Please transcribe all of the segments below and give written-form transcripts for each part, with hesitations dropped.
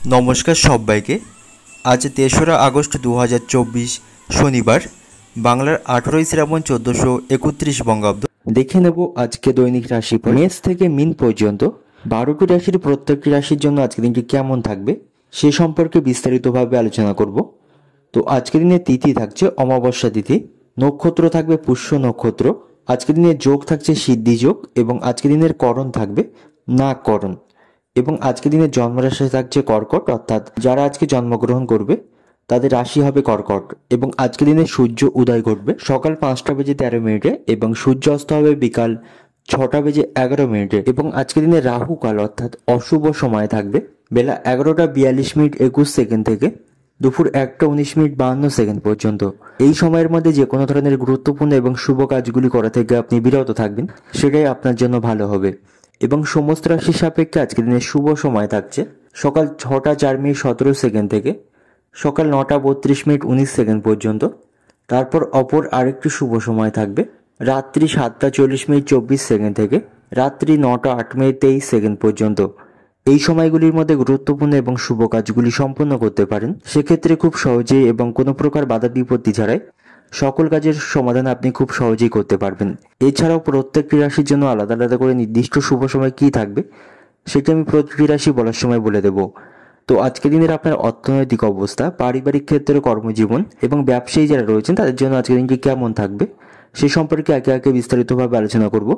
নমস্কার সবাইকে। আজ ৩রা আগস্ট ২০২৪ শনিবার, বাংলার ১৮ই শ্রাবণ ১৪৩১ বঙ্গাব্দ। দেখে নেব আজকে দৈনিক রাশিফল। মেষ থেকে মিন পর্যন্ত ১২টি রাশির প্রত্যেকটি রাশির জন্য আজকের দিনটি কেমন থাকবে সে সম্পর্কে বিস্তারিতভাবে আলোচনা করব। তো আজকের দিনে তিথি থাকছে অমাবস্যা তিথি, নক্ষত্র থাকবে পুষ্য নক্ষত্র, আজকের দিনে যোগ থাকছে সিদ্ধি যোগ এবং আজকের দিনের করণ থাকবে নাগকরণ এবং আজকের দিনের জন্মরাশি থাকছে কর্কট, অর্থাৎ যারা আজকে জন্মগ্রহণ করবে তাদের রাশি হবে কর্কট। এবং আজকের দিনে সূর্য উদয় ঘটবে সকাল ৫টা বেজে ১৩ মিনিটে এবং সূর্য অস্ত হবে বিকাল ৬টা বেজে ১১ মিনিটে। এবং আজকের দিনে রাহু কাল অর্থাৎ অশুভ সময় থাকবে বেলা ১১টা ৪২ মিনিট ২১ সেকেন্ড থেকে দুপুর ১টা ১৯ মিনিট ৫২ সেকেন্ড পর্যন্ত। এই সময়ের মধ্যে যে কোনো ধরনের গুরুত্বপূর্ণ এবং শুভ কাজগুলি করা থেকে আপনি বিরত থাকবেন, সেটাই আপনার জন্য ভালো হবে। এবং সমস্ত রাশির সাপেক্ষে আজকের দিনের শুভ সময় থাকছে সকাল ৬টা ৪ মিনিট ১৭ সেকেন্ড থেকে সকাল ৯টা ৩২ মিনিট ১৯ সেকেন্ড পর্যন্ত। তারপর অপর আরেকটি শুভ সময় থাকবে রাত্রি ৭টা ৪০ মিনিট ২৪ সেকেন্ড থেকে রাত্রি ৯টা ৮ মিনিট ২৩ সেকেন্ড পর্যন্ত। এই সময়গুলির মধ্যে গুরুত্বপূর্ণ এবং শুভ কাজগুলি সম্পন্ন করতে পারেন। সেক্ষেত্রে খুব সহজেই এবং কোনো প্রকার বাধা বিপত্তি ছাড়াই সকল কাজের সমাধান আপনি খুব সহজেই করতে পারবেন। এছাড়াও প্রত্যেকটি রাশির জন্য আলাদা আলাদা করে নির্দিষ্ট শুভ সময় কী থাকবে সেটা আমি প্রতিটি রাশি বলার সময় বলে দেব। তো আজকের দিনের আপনার অর্থনৈতিক অবস্থা, পারিবারিক ক্ষেত্রে, কর্মজীবন এবং ব্যবসায়ী যারা রয়েছেন তাদের জন্য আজকের দিনটি কেমন থাকবে সে সম্পর্কে একে একে বিস্তারিতভাবে আলোচনা করব।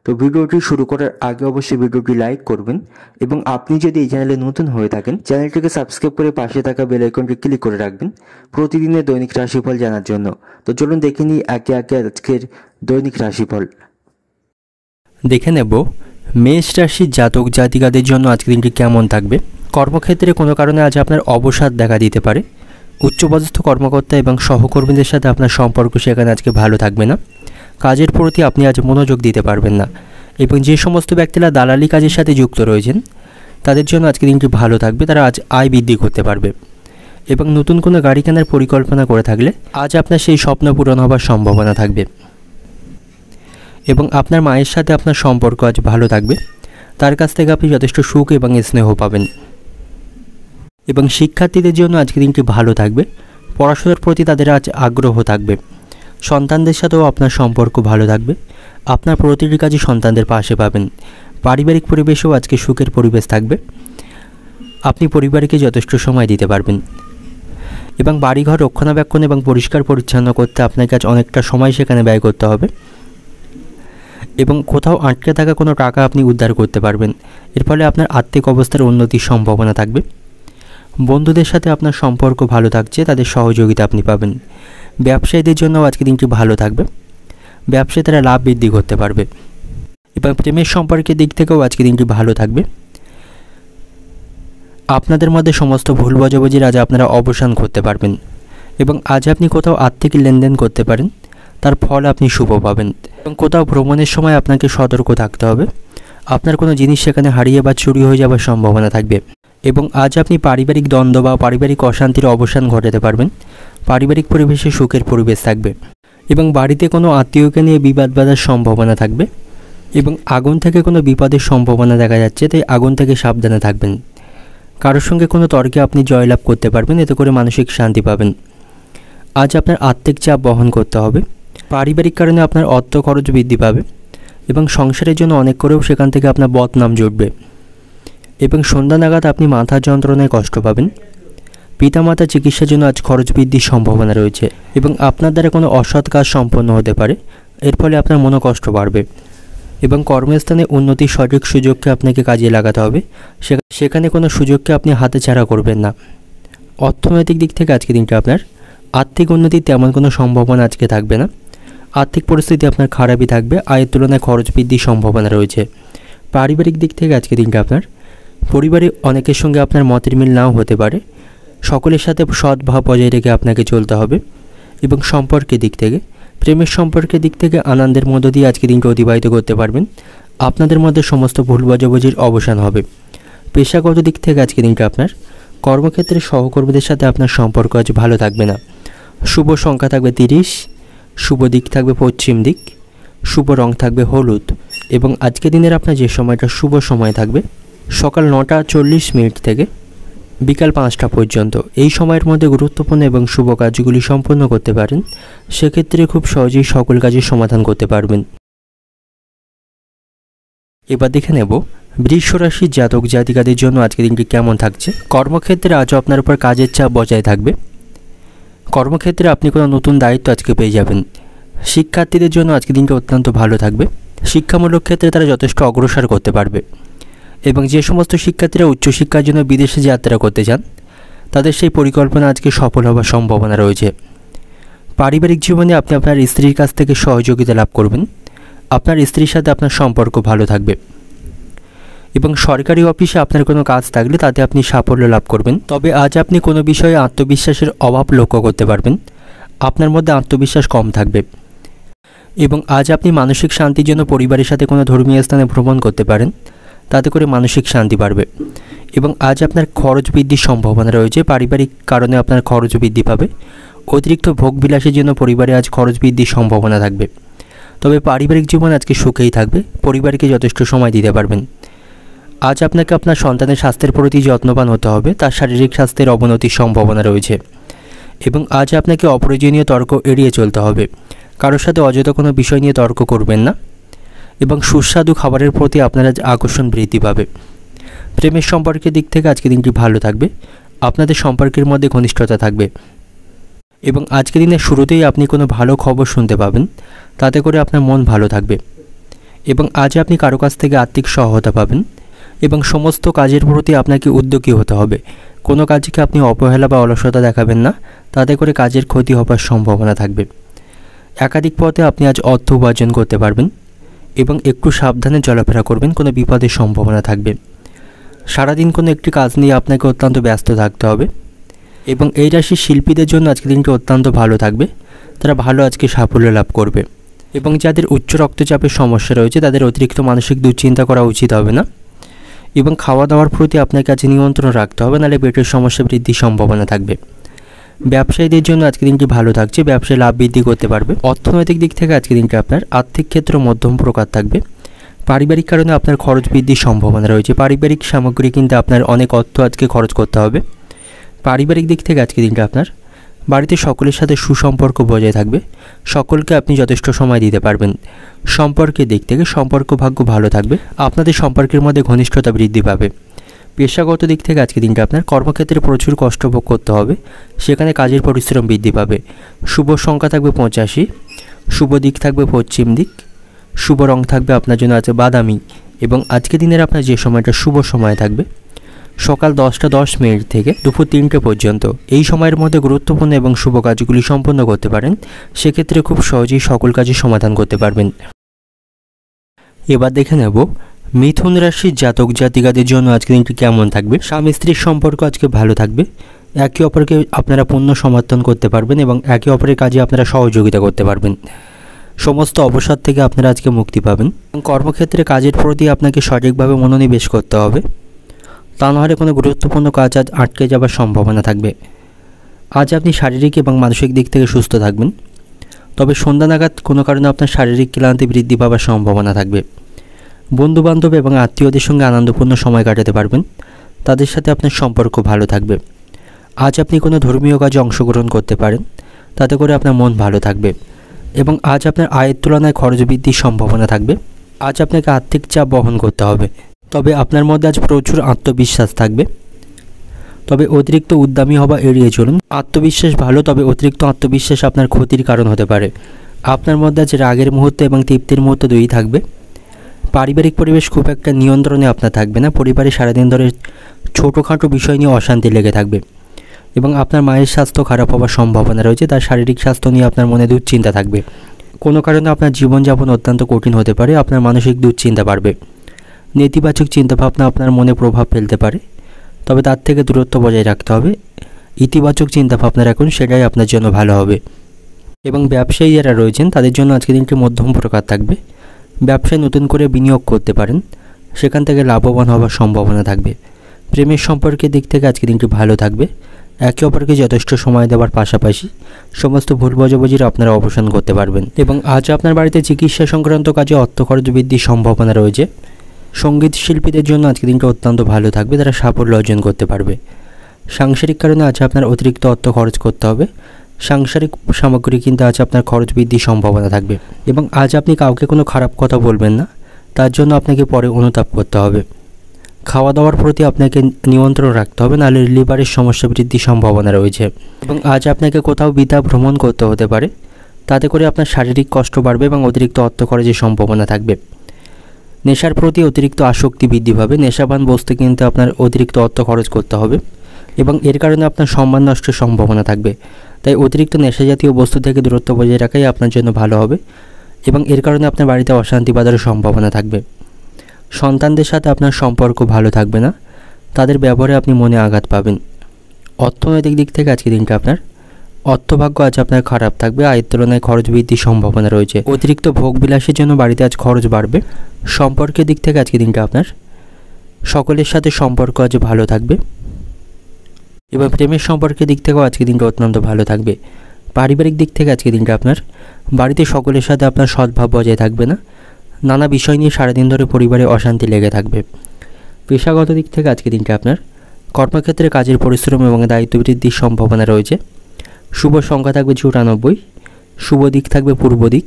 তো ভিডিওটি শুরু করার আগে অবশ্যই ভিডিওটি লাইক করবেন এবং আপনি যদি এই চ্যানেলে নতুন হয়ে থাকেন চ্যানেলটিকে সাবস্ক্রাইব করে পাশে থাকা বেল আইকনটি ক্লিক করে রাখবেন প্রতিদিনের দৈনিক রাশিফল জানার জন্য। তো চলুন দেখে নিই একে একে আজকের দৈনিক রাশিফল। দেখে নেব মেষ রাশির জাতক জাতিকাদের জন্য আজকের দিনটি কেমন থাকবে। কর্মক্ষেত্রে কোনো কারণে আজ আপনার অবসাদ দেখা দিতে পারে। উচ্চপদস্থ কর্মকর্তা এবং সহকর্মীদের সাথে আপনার সম্পর্ক সেখানে আজকে ভালো থাকবে না। কাজের প্রতি আপনি আজ মনোযোগ দিতে পারবেন না এবং যে সমস্ত ব্যক্তিরা দালালি কাজের সাথে যুক্ত রয়েছেন তাদের জন্য আজকে দিনটি ভালো থাকবে। তারা আজ আয় বৃদ্ধি করতে পারবে এবং নতুন কোনো গাড়ি কেনার পরিকল্পনা করে থাকলে আজ আপনার সেই স্বপ্ন পূরণ হবার সম্ভাবনা থাকবে এবং আপনার মায়ের সাথে আপনার সম্পর্ক আজ ভালো থাকবে। তার কাছ থেকে আপনি যথেষ্ট সুখ এবং স্নেহ পাবেন এবং শিক্ষার্থীদের জন্য আজকে দিনটি ভালো থাকবে। পড়াশোনার প্রতি তাদের আজ আগ্রহ থাকবে। সন্তানদের সাথেও আপনার সম্পর্ক ভালো থাকবে। আপনার প্রতিটি কাজে সন্তানদের পাশে পাবেন। পারিবারিক পরিবেশেও আজকে সুখের পরিবেশ থাকবে। আপনি পরিবারকে যথেষ্ট সময় দিতে পারবেন এবং বাড়িঘর রক্ষণাবেক্ষণ এবং পরিষ্কার পরিচ্ছন্ন করতে আপনাকে আজ অনেকটা সময় সেখানে ব্যয় করতে হবে এবং কোথাও আটকে থাকা কোনো টাকা আপনি উদ্ধার করতে পারবেন। এর ফলে আপনার আর্থিক অবস্থার উন্নতির সম্ভাবনা থাকবে। বন্ধুদের সাথে আপনার সম্পর্ক ভালো থাকছে, তাদের সহযোগিতা আপনি পাবেন। ব্যবসায়ীদের জন্য আজকে দিনটি ভালো থাকবে। ব্যবসায় তারা লাভ বৃদ্ধি করতে পারবে এবং প্রেমের সম্পর্কের দিক থেকেও আজকে দিনটি ভালো থাকবে। আপনাদের মধ্যে সমস্ত ভুল বোঝাবুঝির আজ আপনারা অবসান করতে পারবেন এবং আজ আপনি কোথাও আর্থিক লেনদেন করতে পারেন, তার ফল আপনি শুভ পাবেন। এবং কোথাও ভ্রমণের সময় আপনাকে সতর্ক থাকতে হবে। আপনার কোনো জিনিস সেখানে হারিয়ে বা চুরি হয়ে যাওয়ার সম্ভাবনা থাকবে এবং আজ আপনি পারিবারিক দ্বন্দ্ব বা পারিবারিক অশান্তির অবসান ঘটাতে পারবেন। পারিবারিক পরিবেশে সুখের পরিবেশ থাকবে এবং বাড়িতে কোনো আত্মীয়কে নিয়ে বিবাদ বাঁধার সম্ভাবনা থাকবে এবং আগুন থেকে কোনো বিপদের সম্ভাবনা দেখা যাচ্ছে, তাই আগুন থেকে সাবধানে থাকবেন। কারোর সঙ্গে কোনো তর্কে আপনি জয়লাভ করতে পারবেন, এতে করে মানসিক শান্তি পাবেন। আজ আপনার আর্থিক চাপ বহন করতে হবে। পারিবারিক কারণে আপনার অর্থ খরচ বৃদ্ধি পাবে এবং সংসারের জন্য অনেক করেও সেখান থেকে আপনার বদনাম জুটবে এবং সন্ধ্যা নাগাদ আপনি মাথার যন্ত্রণায় কষ্ট পাবেন। পিতামাতার চিকিৎসার জন্য আজ খরচ বৃদ্ধির সম্ভাবনা রয়েছে এবং আপনার দ্বারা কোনো অসৎ কাজ সম্পন্ন হতে পারে, এর ফলে আপনার মনোকষ্ট বাড়বে এবং কর্মস্থানে উন্নতির সঠিক সুযোগকে আপনাকে কাজে লাগাতে হবে। সেখানে কোনো সুযোগকে আপনি হাতেছাড়া করবেন না। অর্থনৈতিক দিক থেকে আজকে দিনটা আপনার আর্থিক উন্নতির তেমন কোনো সম্ভাবনা আজকে থাকবে না। আর্থিক পরিস্থিতি আপনার খারাপই থাকবে। আয়ের তুলনায় খরচ বৃদ্ধির সম্ভাবনা রয়েছে। পারিবারিক দিক থেকে আজকে দিনটা আপনার পরিবারে অনেকের সঙ্গে আপনার মতের মিল নাও হতে পারে। সকলের সাথে সদ্ভাব বজায় রেখে আপনাকে চলতে হবে এবং সম্পর্কের দিক থেকে, প্রেমের সম্পর্কের দিক থেকে আনন্দের মধ্য দিয়ে আজকে দিনটা অতিবাহিত করতে পারবেন। আপনাদের মধ্যে সমস্ত ভুল বোঝাবুঝির অবসান হবে। পেশাগত দিক থেকে আজকে দিনটা আপনার কর্মক্ষেত্রে সহকর্মীদের সাথে আপনার সম্পর্ক আজ ভালো থাকবে না। শুভ সংখ্যা থাকবে 30, শুভ দিক থাকবে পশ্চিম দিক, শুভ রং থাকবে হলুদ এবং আজকে দিনের আপনার যে সময়টা শুভ সময় থাকবে সকাল 9টা 40 মিনিট থেকে বিকাল 5টা পর্যন্ত। এই সময়ের মধ্যে গুরুত্বপূর্ণ এবং শুভ কাজগুলি সম্পন্ন করতে পারেন। সেক্ষেত্রে খুব সহজেই সকল কাজের সমাধান করতে পারবেন। এবার দেখে নেব বৃষ রাশির জাতক জাতিকাদের জন্য আজকের দিনটি কেমন থাকছে। কর্মক্ষেত্রে আজও আপনার উপর কাজের চাপ বজায় থাকবে। কর্মক্ষেত্রে আপনি কোনো নতুন দায়িত্ব আজকে পেয়ে যাবেন। শিক্ষার্থীদের জন্য আজকের দিনটা অত্যন্ত ভালো থাকবে। শিক্ষামূলক ক্ষেত্রে তারা যথেষ্ট অগ্রসর করতে পারবে এবং যে সমস্ত শিক্ষার্থীরা উচ্চশিক্ষার জন্য বিদেশে যাত্রা করতে চান তাদের সেই পরিকল্পনা আজকে সফল হওয়ার সম্ভাবনা রয়েছে। পারিবারিক জীবনে আপনি আপনার স্ত্রীর কাছ থেকে সহযোগিতা লাভ করবেন। আপনার স্ত্রীর সাথে আপনার সম্পর্ক ভালো থাকবে এবং সরকারি অফিসে আপনার কোনো কাজ থাকলে তাতে আপনি সাফল্য লাভ করবেন। তবে আজ আপনি কোনো বিষয়ে আত্মবিশ্বাসের অভাব লক্ষ্য করতে পারবেন। আপনার মধ্যে আত্মবিশ্বাস কম থাকবে এবং আজ আপনি মানসিক শান্তির জন্য পরিবারের সাথে কোনো ধর্মীয় স্থানে ভ্রমণ করতে পারেন, তাতে করে মানসিক শান্তি বাড়বে এবং আজ আপনার খরচ বৃদ্ধির সম্ভাবনা রয়েছে। পারিবারিক কারণে আপনার খরচ বৃদ্ধি পাবে। অতিরিক্ত ভোগবিলাসের জন্য পরিবারে আজ খরচ বৃদ্ধির সম্ভাবনা থাকবে। তবে পারিবারিক জীবন আজকে সুখেই থাকবে। পরিবারকে যথেষ্ট সময় দিতে পারবেন। আজ আপনাকে আপনার সন্তানের স্বাস্থ্যের প্রতি যত্নবান হতে হবে। তার শারীরিক স্বাস্থ্যের অবনতির সম্ভাবনা রয়েছে এবং আজ আপনাকে অপ্রয়োজনীয় তর্ক এড়িয়ে চলতে হবে। কারোর সাথে অযথা কোনো বিষয় নিয়ে তর্ক করবেন না এবং সুস্বাদু খাবারের প্রতি আপনার আজ আকর্ষণ বৃদ্ধি পাবে। প্রেমের সম্পর্কের দিক থেকে আজকের দিনটি ভালো থাকবে। আপনাদের সম্পর্কের মধ্যে ঘনিষ্ঠতা থাকবে এবং আজকের দিনের শুরুতেই আপনি কোনো ভালো খবর শুনতে পাবেন, তাতে করে আপনার মন ভালো থাকবে এবং আজ আপনি কারো কাছ থেকে আর্থিক সহায়তা পাবেন এবং সমস্ত কাজের প্রতি আপনাকে উদ্যোগী হতে হবে। কোনো কাজকে আপনি অবহেলা বা অলসতা দেখাবেন না, তাতে করে কাজের ক্ষতি হবার সম্ভাবনা থাকবে। একাধিক পথে আপনি আজ অর্থ উপার্জন করতে পারবেন এবং একটু সাবধানে চলাফেরা করবেন, কোনো বিপদের সম্ভাবনা থাকবে। সারাদিন কোনো একটি কাজ নিয়ে আপনাকে অত্যন্ত ব্যস্ত থাকতে হবে এবং এই রাশির শিল্পীদের জন্য আজকের দিনটি অত্যন্ত ভালো থাকবে। তারা ভালো আজকে সাফল্য লাভ করবে এবং যাদের উচ্চ রক্তচাপের সমস্যা রয়েছে তাদের অতিরিক্ত মানসিক দুশ্চিন্তা করা উচিত হবে না এবং খাওয়া দাওয়ার প্রতি আপনার কাছে নিয়ন্ত্রণ রাখতে হবে, নাহলে পেটের সমস্যা বৃদ্ধির সম্ভাবনা থাকবে। ব্যবসায়ীদের জন্য আজকের দিনটি ভালো থাকছে। ব্যবসায় লাভ বৃদ্ধি করতে পারবে। অর্থনৈতিক দিক থেকে আজকের দিনটি আপনার আর্থিক ক্ষেত্র মধ্যম প্রকার থাকবে। পারিবারিক কারণে আপনার খরচ বৃদ্ধির সম্ভাবনা রয়েছে। পারিবারিক সামগ্রী কিনতে আপনার অনেক অর্থ আজকে খরচ করতে হবে। পারিবারিক দিক থেকে আজকের দিনটা আপনার বাড়িতে সকলের সাথে সুসম্পর্ক বজায় থাকবে। সকলকে আপনি যথেষ্ট সময় দিতে পারবেন। সম্পর্কের দিক থেকে সম্পর্ক ভাগ্য ভালো থাকবে। আপনাদের সম্পর্কের মধ্যে ঘনিষ্ঠতা বৃদ্ধি পাবে। পেশাগত দিক থেকে আজকের দিনটা আপনার কর্মক্ষেত্রে প্রচুর কষ্ট ভোগ করতে হবে, সেখানে কাজের পরিশ্রম বৃদ্ধি পাবে। শুভ সংখ্যা থাকবে 85, শুভ দিক থাকবে পশ্চিম দিক, শুভ রং থাকবে আপনার জন্য আছে বাদামি এবং আজকের দিনের আপনার যে সময়টা শুভ সময় থাকবে সকাল 10:10 থেকে দুপুর 3টে পর্যন্ত। এই সময়ের মধ্যে গুরুত্বপূর্ণ এবং শুভ কাজগুলি সম্পন্ন করতে পারেন। সেক্ষেত্রে খুব সহজেই সকল কাজের সমাধান করতে পারবেন। এবার দেখে নেব মিথুন রাশির জাতক জাতিকাদের জন্য আজকের দিনটি কেমন থাকবে। স্বামী স্ত্রীর সম্পর্ক আজকে ভালো থাকবে। একে অপরকে আপনারা পূর্ণ সমর্থন করতে পারবেন এবং একে অপরের কাজে আপনারা সহযোগিতা করতে পারবেন। সমস্ত অবসাদ থেকে আপনারা আজকে মুক্তি পাবেন। কর্মক্ষেত্রে কাজের প্রতি আপনাকে সঠিকভাবে মনোনিবেশ করতে হবে, তা নাহলে কোনো গুরুত্বপূর্ণ কাজ আজ আটকে যাবার সম্ভাবনা থাকবে। আজ আপনি শারীরিক এবং মানসিক দিক থেকে সুস্থ থাকবেন। তবে সন্ধ্যা নাগাদ কোনো কারণে আপনার শারীরিক ক্লান্তি বৃদ্ধি পাওয়ার সম্ভাবনা থাকবে। বন্ধুবান্ধব এবং আত্মীয়দের সঙ্গে আনন্দপূর্ণ সময় কাটাতে পারবেন। তাদের সাথে আপনার সম্পর্ক ভালো থাকবে। আজ আপনি কোনো ধর্মীয় কাজে অংশগ্রহণ করতে পারেন, তাতে করে আপনার মন ভালো থাকবে এবং আজ আপনার আয়ের তুলনায় খরচ বৃদ্ধির সম্ভাবনা থাকবে। আজ আপনাকে আর্থিক চাপ বহন করতে হবে। তবে আপনার মধ্যে আজ প্রচুর আত্মবিশ্বাস থাকবে। তবে অতিরিক্ত উদ্যমী হওয়া এড়িয়ে চলুন। আত্মবিশ্বাস ভালো, তবে অতিরিক্ত আত্মবিশ্বাস আপনার ক্ষতির কারণ হতে পারে। আপনার মধ্যে আজ রাগের মুহূর্ত এবং তৃপ্তির মুহূর্ত দুই থাকবে। পারিবারিক পরিবেশ খুব একটা নিয়ন্ত্রণে আপনার থাকবে না। পরিবারে সারাদিন ধরে ছোটোখাটো বিষয় নিয়ে অশান্তি লেগে থাকবে এবং আপনার মায়ের স্বাস্থ্য খারাপ হওয়ার সম্ভাবনা রয়েছে। তার শারীরিক স্বাস্থ্য নিয়ে আপনার মনে দুশ্চিন্তা থাকবে। কোনো কারণে আপনার জীবনযাপন অত্যন্ত কঠিন হতে পারে। আপনার মানসিক দুশ্চিন্তা বাড়বে। নেতিবাচক চিন্তাভাবনা আপনার মনে প্রভাব ফেলতে পারে, তবে তার থেকে দূরত্ব বজায় রাখতে হবে। ইতিবাচক চিন্তাভাবনা রাখুন, সেটাই আপনার জন্য ভালো হবে। এবং ব্যবসায়ী যারা রয়েছেন তাদের জন্য আজকের দিনটি মধ্যম প্রকার থাকবে। ব্যবসায় নতুন করে বিনিয়োগ করতে পারেন, সেখান থেকে লাভবান হওয়ার সম্ভাবনা থাকবে। প্রেমের সম্পর্কের দিক থেকে আজকের দিনটি ভালো থাকবে। একে অপরকে যথেষ্ট সময় দেওয়ার পাশাপাশি সমস্ত ভুল বোঝাবুঝির আপনারা অবসান করতে পারবেন এবং আজ আপনার বাড়িতে চিকিৎসা সংক্রান্ত কাজে অর্থ খরচ বৃদ্ধির সম্ভাবনা রয়েছে। সঙ্গীত শিল্পীদের জন্য আজকের দিনটা অত্যন্ত ভালো থাকবে। তারা সাফল্য অর্জন করতে পারবে। সাংসারিক কারণে আজ আপনার অতিরিক্ত অর্থ খরচ করতে হবে। সাংসারিক সামগ্রী কিনতে আজ আপনার খরচ বৃদ্ধির সম্ভাবনা থাকবে এবং আজ আপনি কাউকে কোনো খারাপ কথা বলবেন না, তার জন্য আপনাকে পরে অনুতাপ করতে হবে। খাওয়া দাওয়ার প্রতি আপনাকে নিয়ন্ত্রণ রাখতে হবে, নাহলে লিভারের সমস্যা বৃদ্ধির সম্ভাবনা রয়েছে। এবং আজ আপনাকে কোথাও বৃথা ভ্রমণ করতে হতে পারে, তাতে করে আপনার শারীরিক কষ্ট বাড়বে এবং অতিরিক্ত অর্থ খরচের সম্ভাবনা থাকবে। নেশার প্রতি অতিরিক্ত আসক্তি বৃদ্ধি পাবে, নেশাবান বস্তু কিনতে আপনার অতিরিক্ত অর্থ খরচ করতে হবে এবং এর কারণে আপনার সম্মান নষ্টের সম্ভাবনা থাকবে। তাই অতিরিক্ত নেশা জাতীয় বস্তু থেকে দূরত্ব বজায় রাখাই আপনার জন্য ভালো হবে এবং এর কারণে আপনার বাড়িতে অশান্তি বাঁধার সম্ভাবনা থাকবে। সন্তানদের সাথে আপনার সম্পর্ক ভালো থাকবে না, তাদের ব্যবহারে আপনি মনে আঘাত পাবেন। অর্থনৈতিক দিক থেকে আজকের দিনটা আপনার অর্থভাগ্য আজ আপনার খারাপ থাকবে, আয়ের তুলনায় খরচ বৃদ্ধির সম্ভাবনা রয়েছে। অতিরিক্ত ভোগবিলাসের জন্য বাড়িতে আজ খরচ বাড়বে। সম্পর্কের দিক থেকে আজকের দিনটা আপনার সকলের সাথে সম্পর্ক আজ ভালো থাকবে এবং প্রেমের সম্পর্কের দিক থেকেও আজকের দিনটা অত্যন্ত ভালো থাকবে। পারিবারিক দিক থেকে আজকের দিনটা আপনার বাড়িতে সকলের সাথে আপনার সদ্ভাব বজায় থাকবে না, নানা বিষয় নিয়ে সারাদিন ধরে পরিবারে অশান্তি লেগে থাকবে। পেশাগত দিক থেকে আজকের দিনটা আপনার কর্মক্ষেত্রে কাজের পরিশ্রম এবং দায়িত্ব বৃদ্ধির সম্ভাবনা রয়েছে। শুভ সংখ্যা থাকবে 94, শুভ দিক থাকবে পূর্ব দিক,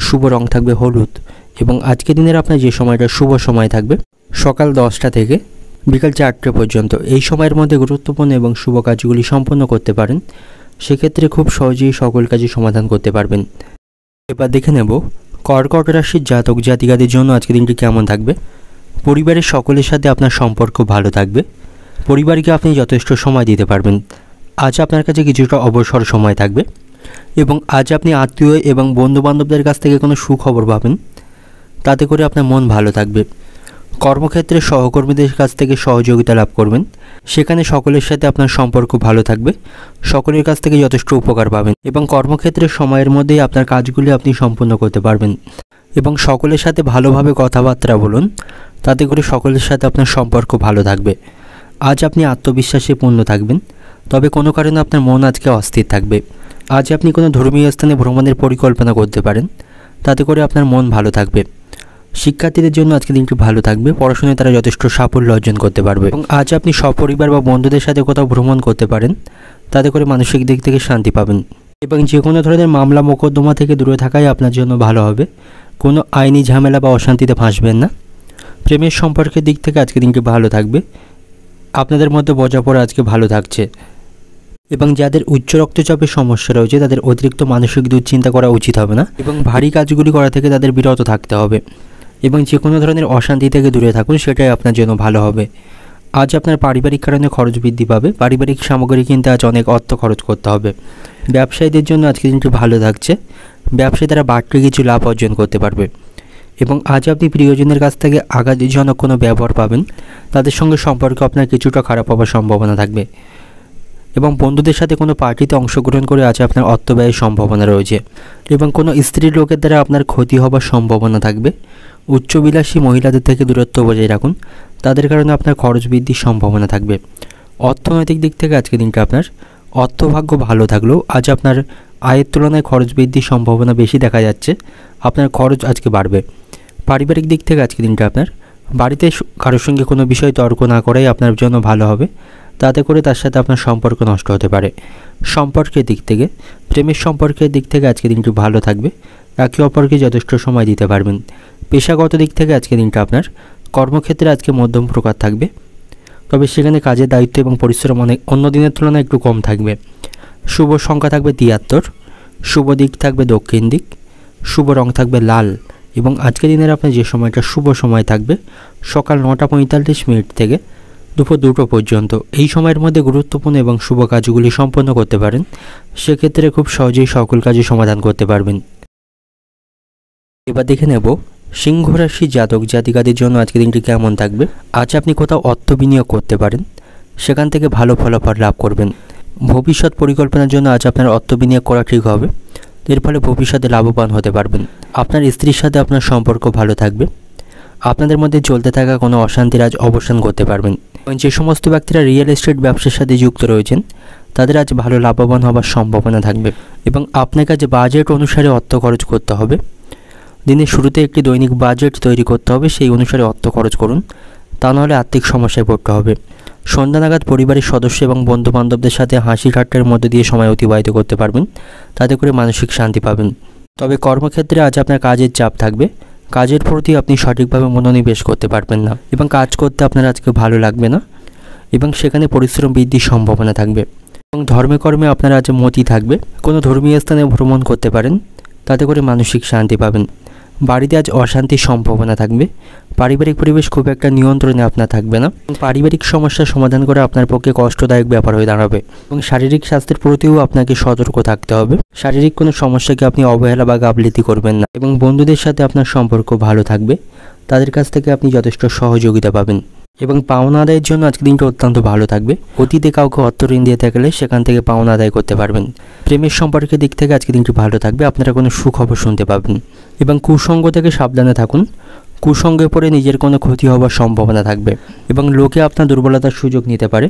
শুভ রং থাকবে হলুদ এবং আজকের দিনের আপনার যে সময়টা শুভ সময় থাকবে সকাল 10টা থেকে বিকাল 4টে পর্যন্ত। এই সময়ের মধ্যে গুরুত্বপূর্ণ এবং শুভ কাজগুলি সম্পন্ন করতে পারেন, সেক্ষেত্রে খুব সহজেই সকল কাজই সমাধান করতে পারবেন। এবার দেখে নেব কর্কট রাশির জাতক জাতিকাদের জন্য আজকের দিনটি কেমন থাকবে। পরিবারের সকলের সাথে আপনার সম্পর্ক ভালো থাকবে, পরিবারকে আপনি যথেষ্ট সময় দিতে পারবেন। আজ আপনার কাছে কিছুটা অবসর সময় থাকবে এবং আজ আপনি আত্মীয় এবং বন্ধুবান্ধবদের কাছ থেকে কোনো সুখবর পাবেন, তাতে করে আপনার মন ভালো থাকবে। কর্মক্ষেত্রে সহকর্মীদের কাছ থেকে সহযোগিতা লাভ করবেন, সেখানে সকলের সাথে আপনার সম্পর্ক ভালো থাকবে, সকলের কাছ থেকে যথেষ্ট উপকার পাবেন এবং কর্মক্ষেত্রের সময়ের মধ্যেই আপনার কাজগুলি আপনি সম্পূর্ণ করতে পারবেন এবং সকলের সাথে ভালোভাবে কথাবার্তা বলুন, তাতে করে সকলের সাথে আপনার সম্পর্ক ভালো থাকবে। আজ আপনি আত্মবিশ্বাসে পূর্ণ থাকবেন, তবে কোনো কারণে আপনার মন আজকে অস্থির থাকবে। আজ আপনি কোনো ধর্মীয় স্থানে ভ্রমণের পরিকল্পনা করতে পারেন, তাতে করে আপনার মন ভালো থাকবে। শিক্ষার্থীদের জন্য আজকে দিনটি ভালো থাকবে, পড়াশোনায় তারা যথেষ্ট সাফল্য অর্জন করতে পারবে এবং আজ আপনি সপরিবার বা বন্ধুদের সাথে কোথাও ভ্রমণ করতে পারেন, তাতে করে মানসিক দিক থেকে শান্তি পাবেন এবং যে কোনো ধরনের মামলা মোকদ্দমা থেকে দূরে থাকাই আপনার জন্য ভালো হবে। কোনো আইনি ঝামেলা বা অশান্তিতে ফাঁসবেন না। প্রেমের সম্পর্কের দিক থেকে আজকে দিনটি ভালো থাকবে, আপনাদের মধ্যে বোঝাপড়া আজকে ভালো থাকছে এবং যাদের উচ্চ রক্তচাপের সমস্যা রয়েছে তাদের অতিরিক্ত মানসিক দুশ্চিন্তা করা উচিত হবে না এবং ভারী কাজগুলি করা থেকে তাদের বিরত থাকতে হবে এবং যে কোনো ধরনের অশান্তি থেকে দূরে থাকুন, সেটাই আপনার জন্য ভালো হবে। আজ আপনার পারিবারিক কারণে খরচ বৃদ্ধি পাবে, পারিবারিক সামগ্রী কিনতে আজ অনেক অর্থ খরচ করতে হবে। ব্যবসায়ীদের জন্য আজকে দিনটি ভালো থাকছে, ব্যবসায়ী তারা বাড়তি কিছু লাভ অর্জন করতে পারবে এবং আজ আপনি প্রিয়জনের কাছ থেকে আঘাতজনক কোনো ব্যবহার পাবেন, তাদের সঙ্গে সম্পর্ক আপনার কিছুটা খারাপ হওয়ার সম্ভাবনা থাকবে এবং বন্ধুদের সাথে কোনো পার্টিতে অংশগ্রহণ করে আজ আপনার অর্থ ব্যয়ের সম্ভাবনা রয়েছে এবং কোনো স্ত্রী লোকের দ্বারা আপনার ক্ষতি হবার সম্ভাবনা থাকবে। উচ্চবিলাসী মহিলাদের থেকে দূরত্ব বজায় রাখুন, তাদের কারণে আপনার খরচ বৃদ্ধির সম্ভাবনা থাকবে। অর্থনৈতিক দিক থেকে আজকে দিনটা আপনার অর্থভাগ্য ভালো থাকলেও আজ আপনার আয়ের তুলনায় খরচ বৃদ্ধির সম্ভাবনা বেশি দেখা যাচ্ছে, আপনার খরচ আজকে বাড়বে। পারিবারিক দিক থেকে আজকে দিনটা আপনার বাড়িতে কারোর সঙ্গে কোনো বিষয় তর্ক না করাই আপনার জন্য ভালো হবে, তাতে করে তার সাথে আপনার সম্পর্ক নষ্ট হতে পারে। সম্পর্কের দিক থেকে প্রেমের সম্পর্কের দিক থেকে আজকে দিনটি ভালো থাকবে, একে অপরকে যথেষ্ট সময় দিতে পারবেন। পেশাগত দিক থেকে আজকে দিনটা আপনার কর্মক্ষেত্রে আজকে মধ্যম প্রকার থাকবে, তবে সেখানে কাজের দায়িত্ব এবং পরিশ্রম অন্য দিনের তুলনায় একটু কম থাকবে। শুভ সংখ্যা থাকবে 73, শুভ দিক থাকবে দক্ষিণ দিক, শুভ রং থাকবে লাল এবং আজকের দিনের আপনার যে সময়টা শুভ সময় থাকবে সকাল 9টা 45 থেকে দুপুর 2টো পর্যন্ত। এই সময়ের মধ্যে গুরুত্বপূর্ণ এবং শুভ কাজগুলি সম্পন্ন করতে পারেন, সেক্ষেত্রে খুব সহজেই সকল কাজই সমাধান করতে পারবেন। এবার দেখে নেব সিংহ রাশির জাতক জাতিকাদের জন্য আজকের দিনটি কেমন থাকবে। আজ আপনি কোথাও অর্থ বিনিয়োগ করতে পারেন, সেখান থেকে ভালো ফলাফল লাভ করবেন। ভবিষ্যৎ পরিকল্পনার জন্য আজ আপনার অর্থ বিনিয়োগ করা ঠিক হবে, এর ফলে ভবিষ্যতে লাভবান হতে পারবেন। আপনার স্ত্রীর সাথে আপনার সম্পর্ক ভালো থাকবে, আপনাদের মধ্যে চলতে থাকা কোনো অশান্তির আজ অবসান করতে পারবেন। যে সমস্ত ব্যক্তিরা রিয়েল এস্টেট ব্যবসার সাথে যুক্ত রয়েছেন তাদের আজ ভালো লাভবান হওয়ার সম্ভাবনা থাকবে এবং আপনাকে আজ বাজেট অনুসারে অর্থ খরচ করতে হবে। দিনের শুরুতে একটি দৈনিক বাজেট তৈরি করতে হবে, সেই অনুসারে অর্থ খরচ করুন, তা নাহলে আর্থিক সমস্যায় পড়তে হবে। সন্ধ্যা নাগাদ পরিবারের সদস্য এবং বন্ধুবান্ধবদের সাথে হাসি ঠাট্টার মধ্যে দিয়ে সময় অতিবাহিত করতে পারবেন, তাতে করে মানসিক শান্তি পাবেন। তবে কর্মক্ষেত্রে আজ আপনার কাজের চাপ থাকবে, কাজের প্রতি আপনি সঠিকভাবে মনোনিবেশ করতে পারবেন না এবং কাজ করতে আপনার আজকে ভালো লাগবে না এবং সেখানে পরিশ্রম বৃদ্ধির সম্ভাবনা থাকবে। এবং ধর্মে কর্মে আপনার আজ মতি থাকবে, কোনো ধর্মীয় স্থানে ভ্রমণ করতে পারেন, তাতে করে মানসিক শান্তি পাবেন। বাড়িতে আজ অশান্তির সম্ভাবনা থাকবে, পারিবারিক পরিবেশ খুব একটা নিয়ন্ত্রণে আপনার থাকবে না, পারিবারিক সমস্যার সমাধান করা আপনার পক্ষে কষ্টদায়ক ব্যাপার হয়ে দাঁড়াবে এবং শারীরিক স্বাস্থ্যের প্রতিও আপনাকে সতর্ক থাকতে হবে। শারীরিক কোনো সমস্যাকে আপনি অবহেলা বা গাফিলতি করবেন না এবং বন্ধুদের সাথে আপনার সম্পর্ক ভালো থাকবে, তাদের কাছ থেকে আপনি যথেষ্ট সহযোগিতা পাবেন এবং পাওনা আদায়ের জন্য আজকের দিনটা অত্যন্ত ভালো থাকবে। অতীতে কাউকে অর্থ ঋণ দিয়ে থাকলে সেখান থেকে পাওনা আদায় করতে পারবেন। প্রেমের সম্পর্কের দিক থেকে আজকের দিনটি ভালো থাকবে, আপনারা কোনো সুখবর শুনতে পাবেন এবং কুসঙ্গ থেকে সাবধানে থাকুন। কুসঙ্গে পড়ে নিজের কোনো ক্ষতি হওয়ার সম্ভাবনা থাকবে এবং লোকে আপনার দুর্বলতার সুযোগ নিতে পারে,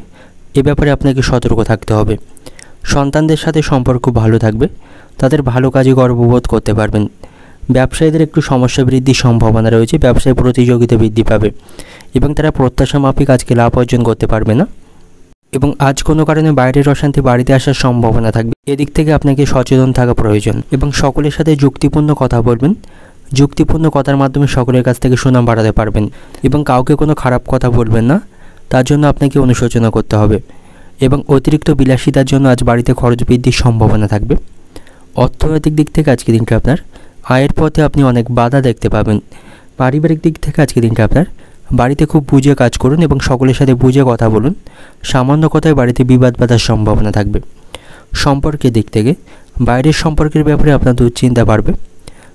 এ ব্যাপারে আপনাকে সতর্ক থাকতে হবে। সন্তানদের সাথে সম্পর্ক ভালো থাকবে, তাদের ভালো কাজে গর্ববোধ করতে পারবেন। ব্যবসায়ীদের একটু সমস্যা বৃদ্ধির সম্ভাবনা রয়েছে, ব্যবসায় প্রতিযোগিতা বৃদ্ধি পাবে এবং তারা প্রত্যাশা মাফিক আজকে লাভ অর্জন করতে পারবে না এবং আজ কোনো কারণে বাইরের অশান্তি বাড়িতে আসার সম্ভাবনা থাকবে। এদিক থেকে আপনাকে সচেতন থাকা প্রয়োজন এবং সকলের সাথে যুক্তিপূর্ণ কথা বলবেন। যুক্তিপূর্ণ কথার মাধ্যমে সকলের কাছ থেকে সুনাম বাড়াতে পারবেন এবং কাউকে কোনো খারাপ কথা বলবেন না, তার জন্য আপনাকে অনুশোচনা করতে হবে এবং অতিরিক্ত বিলাসিতার জন্য আজ বাড়িতে খরচ বৃদ্ধির সম্ভাবনা থাকবে। অর্থনৈতিক দিক থেকে আজকে দিনটা আপনার আয়ের পথে আপনি অনেক বাধা দেখতে পাবেন। পারিবারিক দিক থেকে আজকে দিনটা আপনার বাড়িতে খুব বুঝে কাজ করুন এবং সকলের সাথে বুঝে কথা বলুন, সামান্য কথায় বাড়িতে বিবাদ বাঁধার সম্ভাবনা থাকবে। সম্পর্কের দিক থেকে বাইরের সম্পর্কের ব্যাপারে আপনার দুশ্চিন্তা বাড়বে।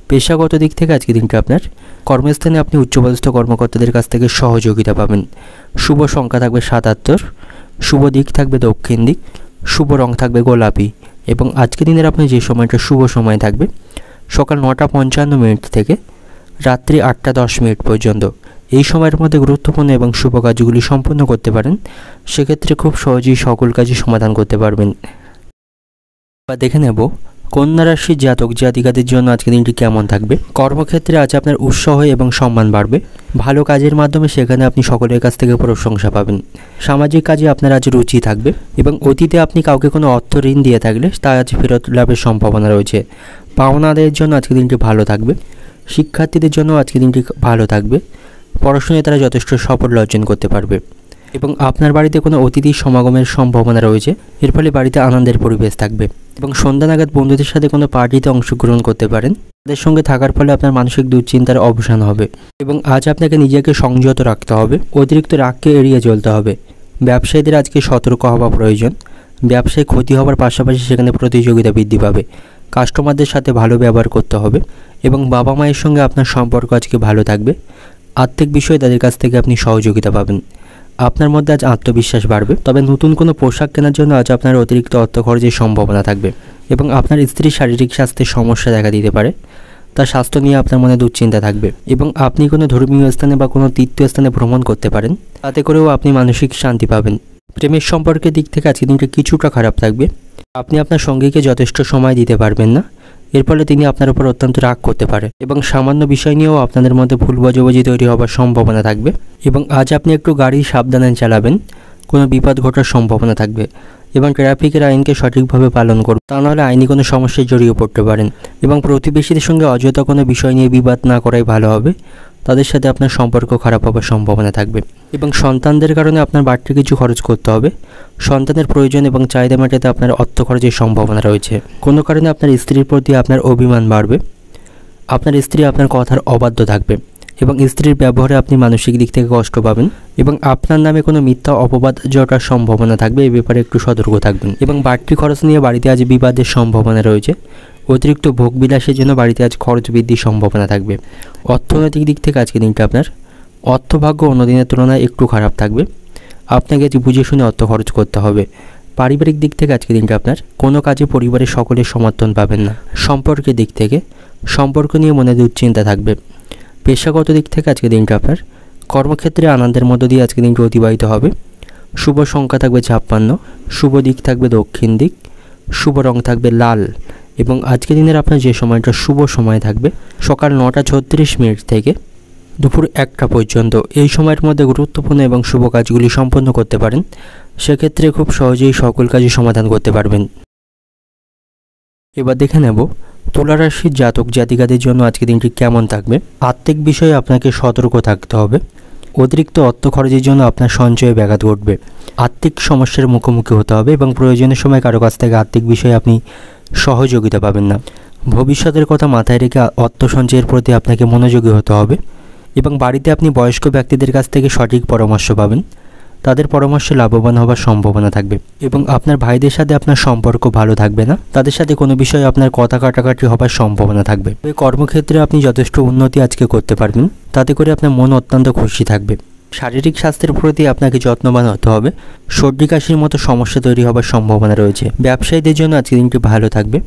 পেশাগত দিক থেকে আজকে দিনটা আপনার কর্মস্থানে আপনি উচ্চপদস্থ কর্মকর্তাদের কাছ থেকে সহযোগিতা পাবেন। শুভ সংখ্যা থাকবে ৭৭, শুভ দিক থাকবে দক্ষিণ দিক, শুভ রং থাকবে গোলাপি এবং আজকে দিনের আপনার যে সময়টা শুভ সময় থাকবে সকাল ৯টা ৫৫ থেকে রাত্রি ৮টা ১০ পর্যন্ত। এই সময়ের মধ্যে গুরুত্বপূর্ণ এবং শুভ কাজগুলি সম্পূর্ণ করতে পারেন, সেক্ষেত্রে খুব সহজেই সকল কাজই সমাধান করতে পারবেন। বা দেখে নেব কন্যা রাশির জাতক জাতিকাদের জন্য আজকের দিনটি কেমন থাকবে। কর্মক্ষেত্রে আজ আপনার উৎসাহ এবং সম্মান বাড়বে, ভালো কাজের মাধ্যমে সেখানে আপনি সকলের কাছ থেকে প্রশংসা পাবেন। সামাজিক কাজে আপনার আজ রুচি থাকবে এবং অতীতে আপনি কাউকে কোনো অর্থ ঋণ দিয়ে থাকলে তা আজ ফেরত লাভের সম্ভাবনা রয়েছে। পাওনা আদায়ের জন্য আজকের দিনটি ভালো থাকবে। শিক্ষার্থীদের জন্য আজকের দিনটি ভালো থাকবে, পড়াশোনায় তারা যথেষ্ট সাফল্য অর্জন করতে পারবে এবং আপনার বাড়িতে কোনো অতিথির সমাগমের সম্ভাবনা রয়েছে, এর ফলে বাড়িতে আনন্দের পরিবেশ থাকবে এবং সন্ধ্যা নাগাদ বন্ধুদের সাথে কোনো পার্টিতে অংশগ্রহণ করতে পারেন। তাদের সঙ্গে থাকার ফলে আপনার মানসিক দুশ্চিন্তার অবসান হবে এবং আজ আপনাকে নিজেকে সংযত রাখতে হবে, অতিরিক্ত রাগকে এড়িয়ে চলতে হবে। ব্যবসায়ীদের আজকে সতর্ক হওয়া প্রয়োজন, ব্যবসায় ক্ষতি হওয়ার পাশাপাশি সেখানে প্রতিযোগিতা বৃদ্ধি পাবে। কাস্টমারদের সাথে ভালো ব্যবহার করতে হবে এবং বাবা মায়ের সঙ্গে আপনার সম্পর্ক আজকে ভালো থাকবে। আর্থিক বিষয়ে তাদের কাছ থেকে আপনি সহযোগিতা পাবেন। আপনার মধ্যে আজ আত্মবিশ্বাস বাড়বে, তবে নতুন কোনো পোশাক কেনার জন্য আজ আপনার অতিরিক্ত অর্থ খরচের সম্ভাবনা থাকবে এবং আপনার স্ত্রীর শারীরিক স্বাস্থ্যের সমস্যা দেখা দিতে পারে, তার স্বাস্থ্য নিয়ে আপনার মনে দুশ্চিন্তা থাকবে এবং আপনি কোনো ধর্মীয় স্থানে বা কোনো তীর্থস্থানে ভ্রমণ করতে পারেন, তাতে করেও আপনি মানসিক শান্তি পাবেন। প্রেমের সম্পর্কের দিক থেকে আজকের দিনটা কিছুটা খারাপ থাকবে, আপনি আপনার সঙ্গীকে যথেষ্ট সময় দিতে পারবেন না, এর ফলে তিনি আপনার উপর অত্যন্ত রাগ করতে পারে এবং সামান্য বিষয় নিয়েও আপনাদের মধ্যে ভুল বোঝাবুঝি তৈরি হওয়ার সম্ভাবনা থাকবে এবং আজ আপনি একটু গাড়ি সাবধানে চালাবেন, কোনো বিপদ ঘটার সম্ভাবনা থাকবে এবং ট্রাফিকের আইনকে সঠিকভাবে পালন করুন, তা নাহলে আইনি কোনো সমস্যায় জড়িয়ে পড়তে পারেন এবং প্রতিবেশীদের সঙ্গে অযথা কোনো বিষয় নিয়ে বিবাদ না করাই ভালো হবে, তাদের সাথে আপনার সম্পর্ক খারাপ হওয়ার সম্ভাবনা থাকবে এবং সন্তানদের কারণে আপনার বাড়তি কিছু খরচ করতে হবে। সন্তানের প্রয়োজন এবং চাহিদা মেটাতে আপনার অর্থ খরচের সম্ভাবনা রয়েছে। কোনো কারণে আপনার স্ত্রীর প্রতি আপনার অভিমান বাড়বে, আপনার স্ত্রী আপনার কথার অবাধ্য থাকবে এবং স্ত্রীর ব্যবহারে আপনি মানসিক দিক থেকে কষ্ট পাবেন এবং আপনার নামে কোনো মিথ্যা অপবাদ জটার সম্ভাবনা থাকবে, এই ব্যাপারে একটু সতর্ক থাকবেন এবং বাড়তি খরচ নিয়ে বাড়িতে আজ বিবাদের সম্ভাবনা রয়েছে। অতিরিক্ত ভোগবিলাসের জন্য বাড়িতে আজ খরচ বৃদ্ধির সম্ভাবনা থাকবে। অর্থনৈতিক দিক থেকে আজকে দিনটা আপনার অর্থভাগ্য অন্য দিনের তুলনায় একটু খারাপ থাকবে, আপনাকে আজ বুঝে শুনে অর্থ খরচ করতে হবে। পারিবারিক দিক থেকে আজকে দিনটা আপনার কোনো কাজে পরিবারের সকলের সমর্থন পাবেন না। সম্পর্কের দিক থেকে সম্পর্ক নিয়ে মনে দুশ্চিন্তা থাকবে। পেশাগত দিক থেকে আজকে দিনটা আপনার কর্মক্ষেত্রে আনন্দের মধ্য দিয়ে আজকে দিনটি অতিবাহিত হবে। শুভ সংখ্যা থাকবে ৫৬, শুভ দিক থাকবে দক্ষিণ দিক, শুভ রং থাকবে লাল এবং আজকে দিনের আপনার যে সময়টা শুভ সময় থাকবে সকাল ৯টা ৩৬ থেকে দুপুর 1টা পর্যন্ত এই সময়ের মধ্যে গুরুত্বপূর্ণ এবং শুভ কাজগুলি সম্পন্ন করতে পারেন। সেক্ষেত্রে খুব সহজেই সকল কাজই সমাধান করতে পারবেন। এবার দেখে নেব তুলা রাশির জাতক জাতিকাদের জন্য আজকের দিনটি কেমন থাকবে। আর্থিক বিষয়ে আপনাকে সতর্ক থাকতে হবে। অতিরিক্ত অর্থ খরচের জন্য আপনার সঞ্চয়ে ব্যাঘাত ঘটবে। আর্থিক সমস্যার মুখোমুখি হতে হবে এবং প্রয়োজনের সময় কারো কাছ থেকে আর্থিক বিষয়ে আপনি সহযোগিতা পাবেন না। ভবিষ্যতের কথা মাথায় রেখে অর্থ সঞ্চয়ের প্রতি আপনাকে মনোযোগী হতে হবে এবং বাড়িতে আপনি বয়স্ক ব্যক্তিদের কাছ থেকে সঠিক পরামর্শ পাবেন। তাদের পরামর্শে লাভবান হওয়ার সম্ভাবনা থাকবে এবং আপনার ভাইদের সাথে আপনার সম্পর্ক ভালো থাকবে না। তাদের সাথে কোনো বিষয়ে আপনার কথা কাটাকাটি হবার সম্ভাবনা থাকবে। কর্মক্ষেত্রে আপনি যথেষ্ট উন্নতি আজকে করতে পারবেন, তাতে করে আপনার মন অত্যন্ত খুশি থাকবে। শারীরিক স্বাস্থ্যের প্রতি আপনাকে যত্নবান হতে হবে। সর্দি কাশির মতো সমস্যা তৈরি হবার সম্ভাবনা রয়েছে। ব্যবসায়ীদের জন্য আজকের দিনটি ভালো থাকবে।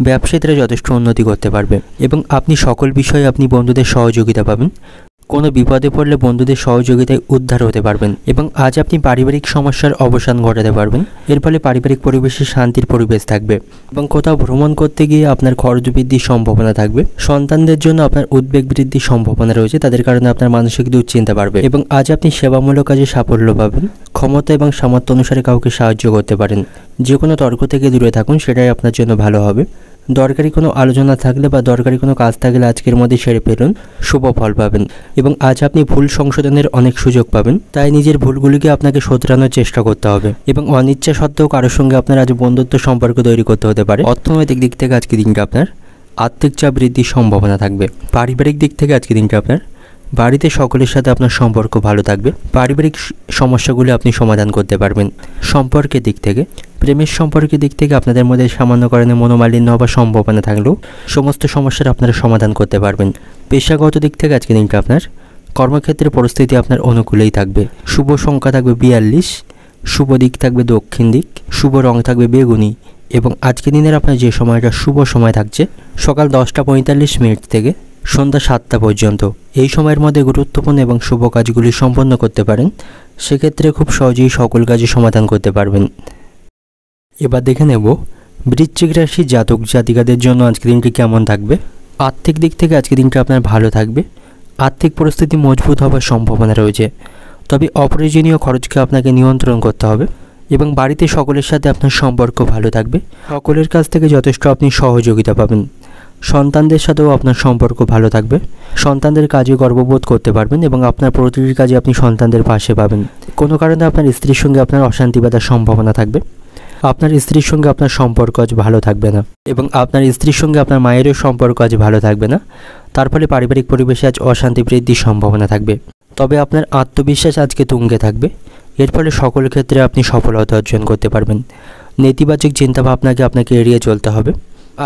ব্যবসায়ীরা যথেষ্ট উন্নতি করতে পারবে এবং আপনি সকল বিষয়ে আপনি বন্ধুদের সহযোগিতা পাবেন। কোনো বিপদে পড়লে বন্ধুদের সহযোগিতায় উদ্ধার হতে পারবেন এবং আজ আপনি পারিবারিক সমস্যার অবসান ঘটাতে পারবেন। এর ফলে পারিবারিক পরিবেশে শান্তির পরিবেশ থাকবে এবং কোথাও ভ্রমণ করতে গিয়ে আপনার খরচ বৃদ্ধির সম্ভাবনা থাকবে। সন্তানদের জন্য আপনার উদ্বেগ বৃদ্ধির সম্ভাবনা রয়েছে, তাদের কারণে আপনার মানসিক দুশ্চিন্তা বাড়বে এবং আজ আপনি সেবামূলক কাজে সাফল্য পাবেন। ক্ষমতা এবং সামর্থ্য অনুসারে কাউকে সাহায্য করতে পারেন। যে কোনো তর্ক থেকে দূরে থাকুন, সেটাই আপনার জন্য ভালো হবে। দরকারি কোনো আলোচনা থাকলে বা দরকারি কোনো কাজ থাকলে আজকের মধ্যে সেরে ফেলুন, শুভ ফল পাবেন এবং আজ আপনি ভুল সংশোধনের অনেক সুযোগ পাবেন। তাই নিজের ভুলগুলিকে আপনাকে শোধরানোর চেষ্টা করতে হবে এবং অনিচ্ছা সত্ত্বেও কারোর সঙ্গে আপনার আজ বন্ধুত্ব সম্পর্ক তৈরি করতে হতে পারে। অর্থনৈতিক দিক থেকে আজকে দিনটা আপনার আর্থিক চাপ বৃদ্ধির সম্ভাবনা থাকবে। পারিবারিক দিক থেকে আজকে দিনটা আপনার বাড়িতে সকলের সাথে আপনার সম্পর্ক ভালো থাকবে। পারিবারিক সমস্যাগুলি আপনি সমাধান করতে পারবেন। সম্পর্কের দিক থেকে, প্রেমের সম্পর্কের দিক থেকে আপনাদের মধ্যে সামান্য কারণে মনোমালিন্য হওয়ার সম্ভাবনা থাকলেও সমস্ত সমস্যার আপনারা সমাধান করতে পারবেন। পেশাগত দিক থেকে আজকে দিনটা আপনার কর্মক্ষেত্রে পরিস্থিতি আপনার অনুকূলেই থাকবে। শুভ সংখ্যা থাকবে 42, শুভ দিক থাকবে দক্ষিণ দিক, শুভ রং থাকবে বেগুনি এবং আজকের দিনের আপনার যে সময়টা শুভ সময় থাকছে সকাল 10:45 থেকে সন্ধ্যা 7টা পর্যন্ত। এই সময়ের মধ্যে গুরুত্বপূর্ণ এবং শুভ কাজগুলি সম্পন্ন করতে পারেন। সেক্ষেত্রে খুব সহজেই সকল কাজে সমাধান করতে পারবেন। এবার দেখে নেব বৃশ্চিক রাশির জাতক জাতিকাদের জন্য আজকের দিনটি কেমন থাকবে। আর্থিক দিক থেকে আজকের দিনটা আপনার ভালো থাকবে। আর্থিক পরিস্থিতি মজবুত হওয়ার সম্ভাবনা রয়েছে, তবে অপ্রয়োজনীয় খরচকে আপনাকে নিয়ন্ত্রণ করতে হবে এবং বাড়িতে সকলের সাথে আপনার সম্পর্ক ভালো থাকবে। সকলের কাছ থেকে যথেষ্ট আপনি সহযোগিতা পাবেন। সন্তানদের সাথেও আপনার সম্পর্ক ভালো থাকবে। সন্তানদের কাজে গর্ববোধ করতে পারবেন এবং আপনার প্রতিটি কাজে আপনি সন্তানদের পাশে পাবেন। কোনো কারণে আপনার স্ত্রীর সঙ্গে আপনার অশান্তি বাঁধার সম্ভাবনা থাকবে। আপনার স্ত্রীর সঙ্গে আপনার সম্পর্ক আজ ভালো থাকবে না এবং আপনার স্ত্রীর সঙ্গে আপনার মায়েরও সম্পর্ক আজ ভালো থাকবে না। তার ফলে পারিবারিক পরিবেশে আজ অশান্তি বৃদ্ধির সম্ভাবনা থাকবে। তবে আপনার আত্মবিশ্বাস আজকে তুঙ্গে থাকবে। এর ফলে সকল ক্ষেত্রে আপনি সফলতা অর্জন করতে পারবেন। নেতিবাচক চিন্তাভাবনাকে আপনাকে এড়িয়ে চলতে হবে।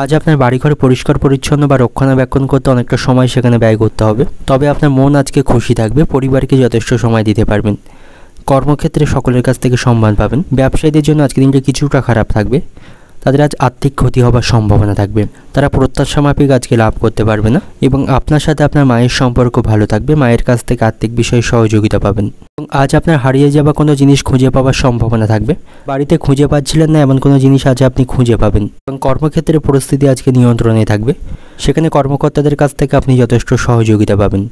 আজ আপনার বাড়িঘর পরিষ্কার পরিচ্ছন্ন বা রক্ষণাবেক্ষণ করতে অনেকটা সময় সেখানে ব্যয় করতে হবে। তবে আপনার মন আজকে খুশি থাকবে, পরিবারকে যথেষ্ট সময় দিতে পারবেন। কর্মক্ষেত্রে সকলের কাছ থেকে সম্মান পাবেন। ব্যবসায়ীদের জন্য আজকে দিনটা কিছুটা খারাপ থাকবে। তাদের আজ আর্থিক ক্ষতি হবার সম্ভাবনা থাকবে। তারা প্রত্যাশা মাফিক আজকে লাভ করতে পারবে না এবং আপনার সাথে আপনার মায়ের সম্পর্ক ভালো থাকবে। মায়ের কাছ থেকে আর্থিক বিষয়ে সহযোগিতা পাবেন এবং আজ আপনার হারিয়ে যাওয়া কোনো জিনিস খুঁজে পাওয়ার সম্ভাবনা থাকবে। বাড়িতে খুঁজে পাচ্ছিলেন না এমন কোনো জিনিস আজ আপনি খুঁজে পাবেন এবং কর্মক্ষেত্রে পরিস্থিতি আজকে নিয়ন্ত্রণে থাকবে। সেখানে কর্মকর্তাদের কাছ থেকে আপনি যথেষ্ট সহযোগিতা পাবেন।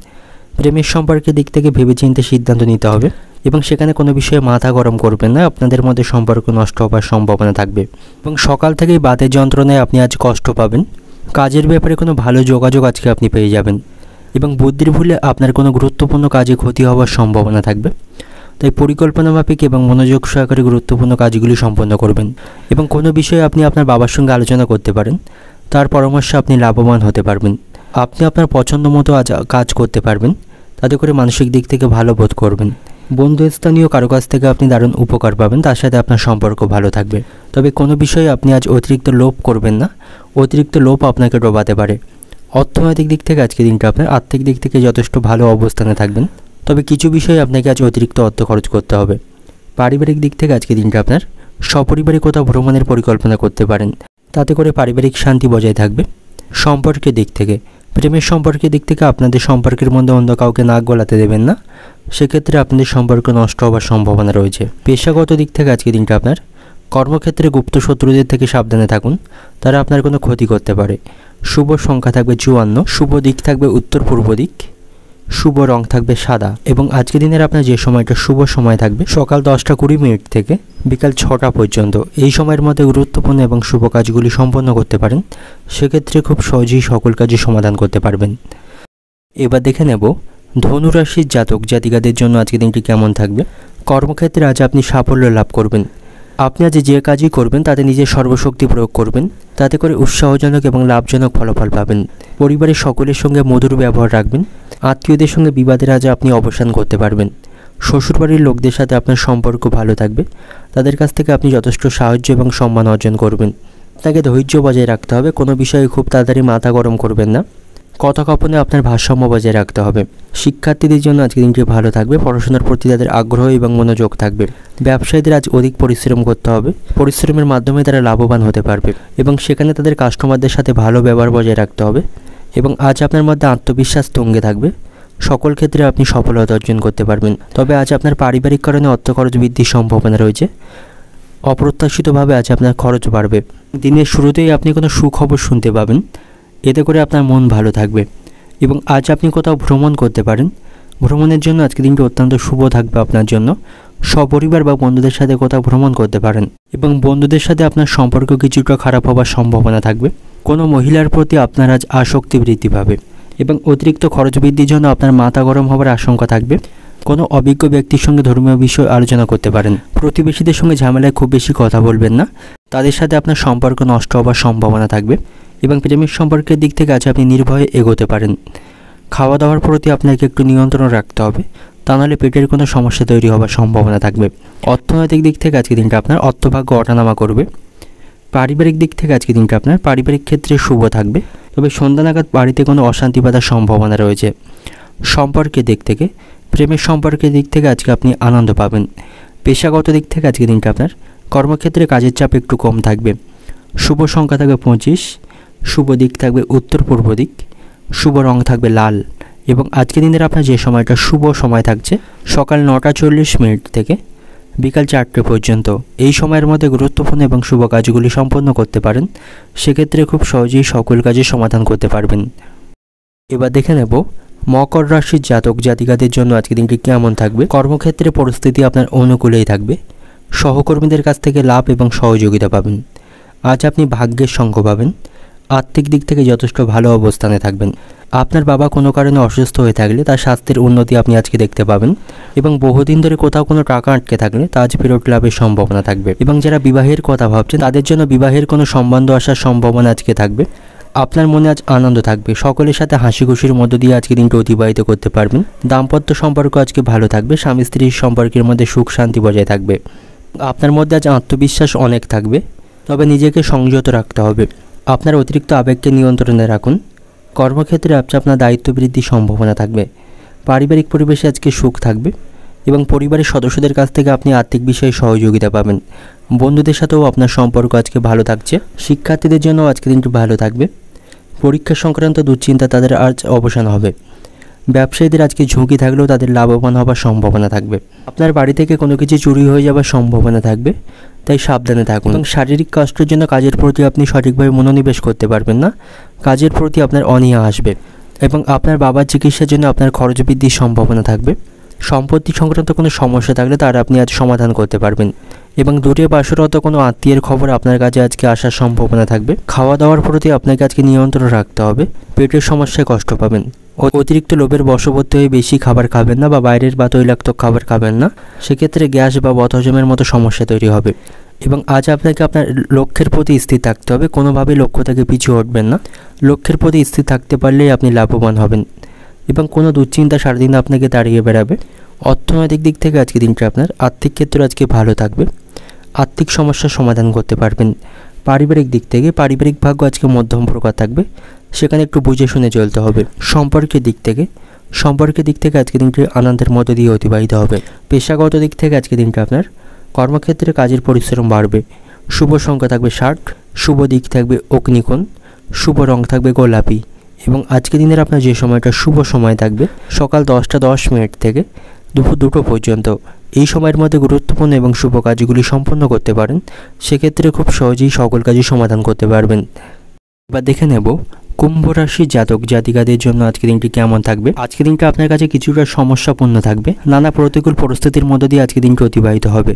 প্রেমের সম্পর্কের দিক থেকে ভেবেচিন্তে সিদ্ধান্ত নিতে হবে এবং সেখানে কোনো বিষয়ে মাথা গরম করবেন না। আপনাদের মধ্যে সম্পর্ক নষ্ট হওয়ার সম্ভাবনা থাকবে এবং সকাল থেকেই বাতের যন্ত্রণায় আপনি আজ কষ্ট পাবেন। কাজের ব্যাপারে কোনো ভালো যোগাযোগ আজকে আপনি পেয়ে যাবেন এবং বুদ্ধির ভুলে আপনার কোনো গুরুত্বপূর্ণ কাজে ক্ষতি হওয়ার সম্ভাবনা থাকবে। তাই পরিকল্পনা মাফিক এবং মনোযোগ সহকারে গুরুত্বপূর্ণ কাজগুলি সম্পন্ন করবেন এবং কোনো বিষয়ে আপনি আপনার বাবার সঙ্গে আলোচনা করতে পারেন। তার পরামর্শে আপনি লাভবান হতে পারবেন। আপনি আপনার পছন্দ মতো আজ কাজ করতে পারবেন, তাতে করে মানসিক দিক থেকে ভালো বোধ করবেন। বন্ধুস্থানীয় কারো কাছ থেকে আপনি দারুণ উপকার পাবেন, তার সাথে আপনার সম্পর্ক ভালো থাকবে। তবে কোনো বিষয়ে আপনি আজ অতিরিক্ত লোভ করবেন না, অতিরিক্ত লোভ আপনাকে ডোবাতে পারে। অর্থনৈতিক দিক থেকে আজকে দিনটা আপনার আর্থিক দিক থেকে যথেষ্ট ভালো অবস্থানে থাকবেন, তবে কিছু বিষয়ে আপনাকে আজ অতিরিক্ত অর্থ খরচ করতে হবে। পারিবারিক দিক থেকে আজকে দিনটা আপনার সপরিবারে কোথাও ভ্রমণের পরিকল্পনা করতে পারেন, তাতে করে পারিবারিক শান্তি বজায় থাকবে। সম্পর্কের দিক থেকে, প্রেমের সম্পর্কের দিক থেকে আপনাদের সম্পর্কের মধ্যে অন্য কাউকে নাক গলাতে দেবেন না, সেক্ষেত্রে আপনাদের সম্পর্ক নষ্ট হওয়ার সম্ভাবনা রয়েছে। পেশাগত দিক থেকে আজকে দিনটা আপনার কর্মক্ষেত্রে গুপ্ত শত্রুদের থেকে সাবধানে থাকুন, তারা আপনার কোনো ক্ষতি করতে পারে। শুভ সংখ্যা থাকবে 54, শুভ দিক থাকবে উত্তর পূর্ব দিক, শুভ রং থাকবে সাদা। এবং আজকের দিনের আপনার যে সময়টা শুভ সময় থাকবে সকাল 10:20 থেকে বিকাল 6টা পর্যন্ত। এই সময়ের মধ্যে গুরুত্বপূর্ণ এবং শুভ কাজগুলি সম্পন্ন করতে পারেন, সেক্ষেত্রে খুব সহজেই সকল কাজই সমাধান করতে পারবেন। এবার দেখে নেব ধনু রাশির জাতক জাতিকাদের জন্য আজকের দিনটি কেমন থাকবে। কর্মক্ষেত্রে আজ আপনি সাফল্য লাভ করবেন। আপনি আজ যে কাজই করবেন তাতে নিজের সর্বশক্তি প্রয়োগ করবেন, তাতে করে উৎসাহজনক এবং লাভজনক ফলাফল পাবেন। পরিবারের সকলের সঙ্গে মধুর ব্যবহার রাখবেন। আত্মীয়দের সঙ্গে বিবাদের আজ আপনি অবসান করতে পারবেন। শ্বশুরবাড়ির লোকদের সাথে আপনার সম্পর্ক ভালো থাকবে, তাদের কাছ থেকে আপনি যথেষ্ট সাহায্য এবং সম্মান অর্জন করবেন। আপনাকে ধৈর্য বজায় রাখতে হবে, কোনো বিষয়ে খুব তাড়াতাড়ি মাথা গরম করবেন না। কথোপকথনে আপনার ভারসাম্য বজায় রাখতে হবে। শিক্ষার্থীদের জন্য আজকের দিনটি ভালো থাকবে, পড়াশোনার প্রতি তাদের আগ্রহ এবং মনোযোগ থাকবে। ব্যবসায়ীদের আজ অধিক পরিশ্রম করতে হবে, পরিশ্রমের মাধ্যমে তারা লাভবান হতে পারবে এবং সেখানে তাদের কাস্টমারদের সাথে ভালো ব্যবহার বজায় রাখতে হবে। এবং আজ আপনার মধ্যে আত্মবিশ্বাস তুঙ্গে থাকবে, সকল ক্ষেত্রে আপনি সফলতা অর্জন করতে পারবেন। তবে আজ আপনার পারিবারিক কারণে অর্থ খরচ বৃদ্ধির সম্ভাবনা রয়েছে। অপ্রত্যাশিতভাবে আজ আপনার খরচ বাড়বে। দিনের শুরুতেই আপনি কোনো সুখবর শুনতে পাবেন, এতে করে আপনার মন ভালো থাকবে। এবং আজ আপনি কোথাও ভ্রমণ করতে পারেন, ভ্রমণের জন্য আজকের দিনটি অত্যন্ত শুভ থাকবে আপনার জন্য। সপরিবার বা বন্ধুদের সাথে কোথাও ভ্রমণ করতে পারেন এবং বন্ধুদের সাথে আপনার সম্পর্ক কিছুটা খারাপ হওয়ার সম্ভাবনা থাকবে। কোনো মহিলার প্রতি আপনার আজ আসক্তি বৃদ্ধি পাবে এবং অতিরিক্ত খরচ বৃদ্ধির জন্য আপনার মাথা গরম হওয়ার আশঙ্কা থাকবে। কোনো অভিজ্ঞ ব্যক্তির সঙ্গে ধর্মীয় বিষয় আলোচনা করতে পারেন। প্রতিবেশীদের সঙ্গে ঝামেলায় খুব বেশি কথা বলবেন না, তাদের সাথে আপনার সম্পর্ক নষ্ট হওয়ার সম্ভাবনা থাকবে। এবং প্রেমিক সম্পর্কের দিক থেকে আজ আপনি নির্ভয়ে এগোতে পারেন। খাওয়া দাওয়ার প্রতি আপনাকে একটু নিয়ন্ত্রণ রাখতে হবে, তা নাহলে পেটের কোনো সমস্যা তৈরি হওয়ার সম্ভাবনা থাকবে। অর্থনৈতিক দিক থেকে আজকের দিনটা আপনার অর্থভাগ্য ওঠানামা করবে। পারিবারিক দিক থেকে আজকের দিনটা আপনার পারিবারিক ক্ষেত্রে শুভ থাকবে, তবে সন্ধ্যা নাগাদ বাড়িতে কোনো অশান্তি বাঁধার সম্ভাবনা রয়েছে। সম্পর্কের দিক থেকে, প্রেমের সম্পর্কের দিক থেকে আজকে আপনি আনন্দ পাবেন। পেশাগত দিক থেকে আজকের দিনটা আপনার কর্মক্ষেত্রে কাজের চাপ একটু কম থাকবে। শুভ সংখ্যা থাকবে 25, শুভ দিক থাকবে উত্তর পূর্ব দিক, শুভ রং থাকবে লাল। এবং আজকের দিনের আপনার যে সময়টা শুভ সময় থাকছে সকাল 9:40 থেকে বিকাল 4টে পর্যন্ত। এই সময়ের মধ্যে গুরুত্বপূর্ণ এবং শুভ কাজগুলি সম্পন্ন করতে পারেন, সেক্ষেত্রে খুব সহজেই সকল কাজের সমাধান করতে পারবেন। এবার দেখে নেব মকর রাশির জাতক জাতিকাদের জন্য আজকের দিনটি কেমন থাকবে। কর্মক্ষেত্রে পরিস্থিতি আপনার অনুকূলেই থাকবে, সহকর্মীদের কাছ থেকে লাভ এবং সহযোগিতা পাবেন। আজ আপনি ভাগ্যের সঙ্গ পাবেন। আর্থিক দিক থেকে যথেষ্ট ভালো অবস্থানে থাকবেন। আপনার বাবা কোনো কারণে অসুস্থ হয়ে থাকলে তার স্বাস্থ্যের উন্নতি আপনি আজকে দেখতে পাবেন এবং বহুদিন ধরে কোথাও কোনো টাকা আটকে থাকলে তা আজ ফেরত লাভের সম্ভাবনা থাকবে। এবং যারা বিবাহের কথা ভাবছেন তাদের জন্য বিবাহের কোনো সম্বন্ধ আসার সম্ভাবনা আজকে থাকবে। আপনার মনে আজ আনন্দ থাকবে, সকলের সাথে হাসি খুশির মধ্য দিয়ে আজকে দিনটা অতিবাহিত করতে পারবেন। দাম্পত্য সম্পর্ক আজকে ভালো থাকবে, স্বামী স্ত্রীর সম্পর্কের মধ্যে সুখ শান্তি বজায় থাকবে। আপনার মধ্যে আজ আত্মবিশ্বাস অনেক থাকবে, তবে নিজেকে সংযত রাখতে হবে। আপনার অতিরিক্ত আবেগকে নিয়ন্ত্রণে রাখুন। কর্মক্ষেত্রে আজ আপনার দায়িত্ব বৃদ্ধির সম্ভাবনা থাকবে। পারিবারিক পরিবেশে আজকে সুখ থাকবে এবং পরিবারের সদস্যদের কাছ থেকে আপনি আর্থিক বিষয়ে সহযোগিতা পাবেন। বন্ধুদের সাথেও আপনার সম্পর্ক আজকে ভালো থাকছে। শিক্ষার্থীদের জন্য আজকে দিনটি ভালো থাকবে। পরীক্ষা সংক্রান্ত দুশ্চিন্তা তাদের আজ অবসান হবে। ব্যবসায়ীদের আজকে ঝুঁকি থাকলেও তাদের লাভবান হওয়ার সম্ভাবনা থাকবে। আপনার বাড়ি থেকে কোনো কিছু চুরি হয়ে যাওয়ার সম্ভাবনা থাকবে, তাই সাবধানে থাকুন। এবং শারীরিক কষ্টের জন্য কাজের প্রতি আপনি সঠিকভাবে মনোনিবেশ করতে পারবেন না, কাজের প্রতি আপনার অনীহা আসবে এবং আপনার বাবার চিকিৎসার জন্য আপনার খরচ বৃদ্ধির সম্ভাবনা থাকবে। সম্পত্তি সংক্রান্ত কোনো সমস্যা থাকলে তার আপনি আজ সমাধান করতে পারবেন এবং দূরে বাসরত কোনো আত্মীয়ের খবর আপনার কাছে আজকে আসার সম্ভাবনা থাকবে। খাওয়া দাওয়ার প্রতি আপনাকে আজকে নিয়ন্ত্রণ রাখতে হবে, পেটের সমস্যায় কষ্ট পাবেন। অতিরিক্ত লোভের বশবর্তী হয়ে বেশি খাবার খাবেন না বা বাইরের বা তৈলাক্ত খাবার খাবেন না, সেক্ষেত্রে গ্যাস বা বদহজমের মতো সমস্যা তৈরি হবে। এবং আজ আপনাকে আপনার লক্ষ্যের প্রতি স্থির থাকতে হবে, কোনোভাবেই লক্ষ্য থেকে পিছু হটবেন না। লক্ষ্যের প্রতি স্থির থাকতে পারলেই আপনি লাভবান হবেন এবং কোনো দুশ্চিন্তা সারাদিন আপনাকে তাড়িয়ে বেড়াবে। অর্থনৈতিক দিক থেকে আজকে দিনটা আপনার আর্থিক ক্ষেত্র আজকে ভালো থাকবে, আর্থিক সমস্যার সমাধান করতে পারবেন। পারিবারিক দিক থেকে পারিবারিক ভাগ্য আজকে মধ্যম প্রকার থাকবে, সেখানে একটু বুঝে শুনে চলতে হবে। সম্পর্কের দিক থেকে আজকে দিনটি আনন্দের মধ্য দিয়ে অতিবাহিত হবে। পেশাগত দিক থেকে আজকে দিনটা আপনার কর্মক্ষেত্রে কাজের পরিশ্রম বাড়বে। শুভ সংখ্যা থাকবে 60, শুভ দিক থাকবে অগ্নিকোণ, শুভ রং থাকবে গোলাপি। এবং আজকে দিনের আপনার যে সময়টা শুভ সময় থাকবে সকাল 10:10 থেকে দুপুর 2টো পর্যন্ত। এই সময়ের মধ্যে গুরুত্বপূর্ণ এবং শুভ কাজগুলি সম্পন্ন করতে পারেন, সেক্ষেত্রে খুব সহজেই সকল কাজই সমাধান করতে পারবেন। এবার দেখে নেব কুম্ভ রাশি জাতক জাতিকাদের জন্য আজকের দিনটি কেমন থাকবে? আজকের দিনটা আপনার কাছে কিছুটা সমস্যাপূর্ণ থাকবে। নানা প্রতিকূল পরিস্থিতির মধ্য দিয়ে আজকের দিনটি অতিবাহিত হবে।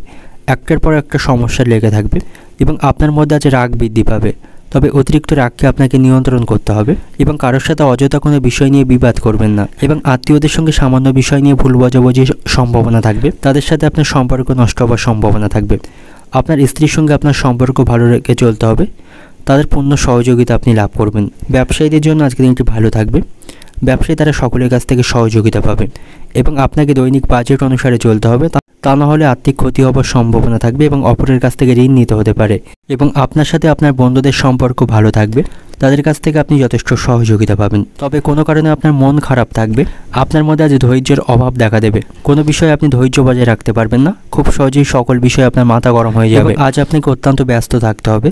একটার পর একটা সমস্যা লেগে থাকবে এবং আপনার মধ্যে আজ রাগ বৃদ্ধি পাবে। তবে অতিরিক্ত রাগকে আপনাকে নিয়ন্ত্রণ করতে হবে এবং কারোর সাথে অযথা কোনো বিষয় নিয়ে বিবাদ করবেন না এবং আত্মীয়দের সঙ্গে সামান্য বিষয় নিয়ে ভুল বোঝাবুঝির সম্ভাবনা থাকবে। তাদের সাথে আপনার সম্পর্ক নষ্ট হওয়ার সম্ভাবনা থাকবে। আপনার স্ত্রীর সঙ্গে আপনার সম্পর্ক ভালো রেখে চলতে হবে। তাদের পূর্ণ সহযোগিতা আপনি লাভ করবেন। ব্যবসায়ীদের জন্য আজকের দিনটি ভালো থাকবে। ব্যবসায়ী তারা সকলের কাছ থেকে সহযোগিতা পাবে এবং আপনাকে দৈনিক বাজেট অনুসারে চলতে হবে। তা না হলে আর্থিক ক্ষতি হওয়ার সম্ভাবনা থাকবে এবং অপরের কাছ থেকে ঋণ নিতে হতে পারে। এবং আপনার সাথে আপনার বন্ধুদের সম্পর্ক ভালো থাকবে। তাদের কাছ থেকে আপনি যথেষ্ট সহযোগিতা পাবেন। তবে কোনো কারণে আপনার মন খারাপ থাকবে। আপনার মধ্যে আজ ধৈর্যের অভাব দেখা দেবে। কোনো বিষয়ে আপনি ধৈর্য বজায় রাখতে পারবেন না। খুব সহজেই সকল বিষয়ে আপনার মাথা গরম হয়ে যাবে। আজ আপনাকে অত্যন্ত ব্যস্ত থাকতে হবে।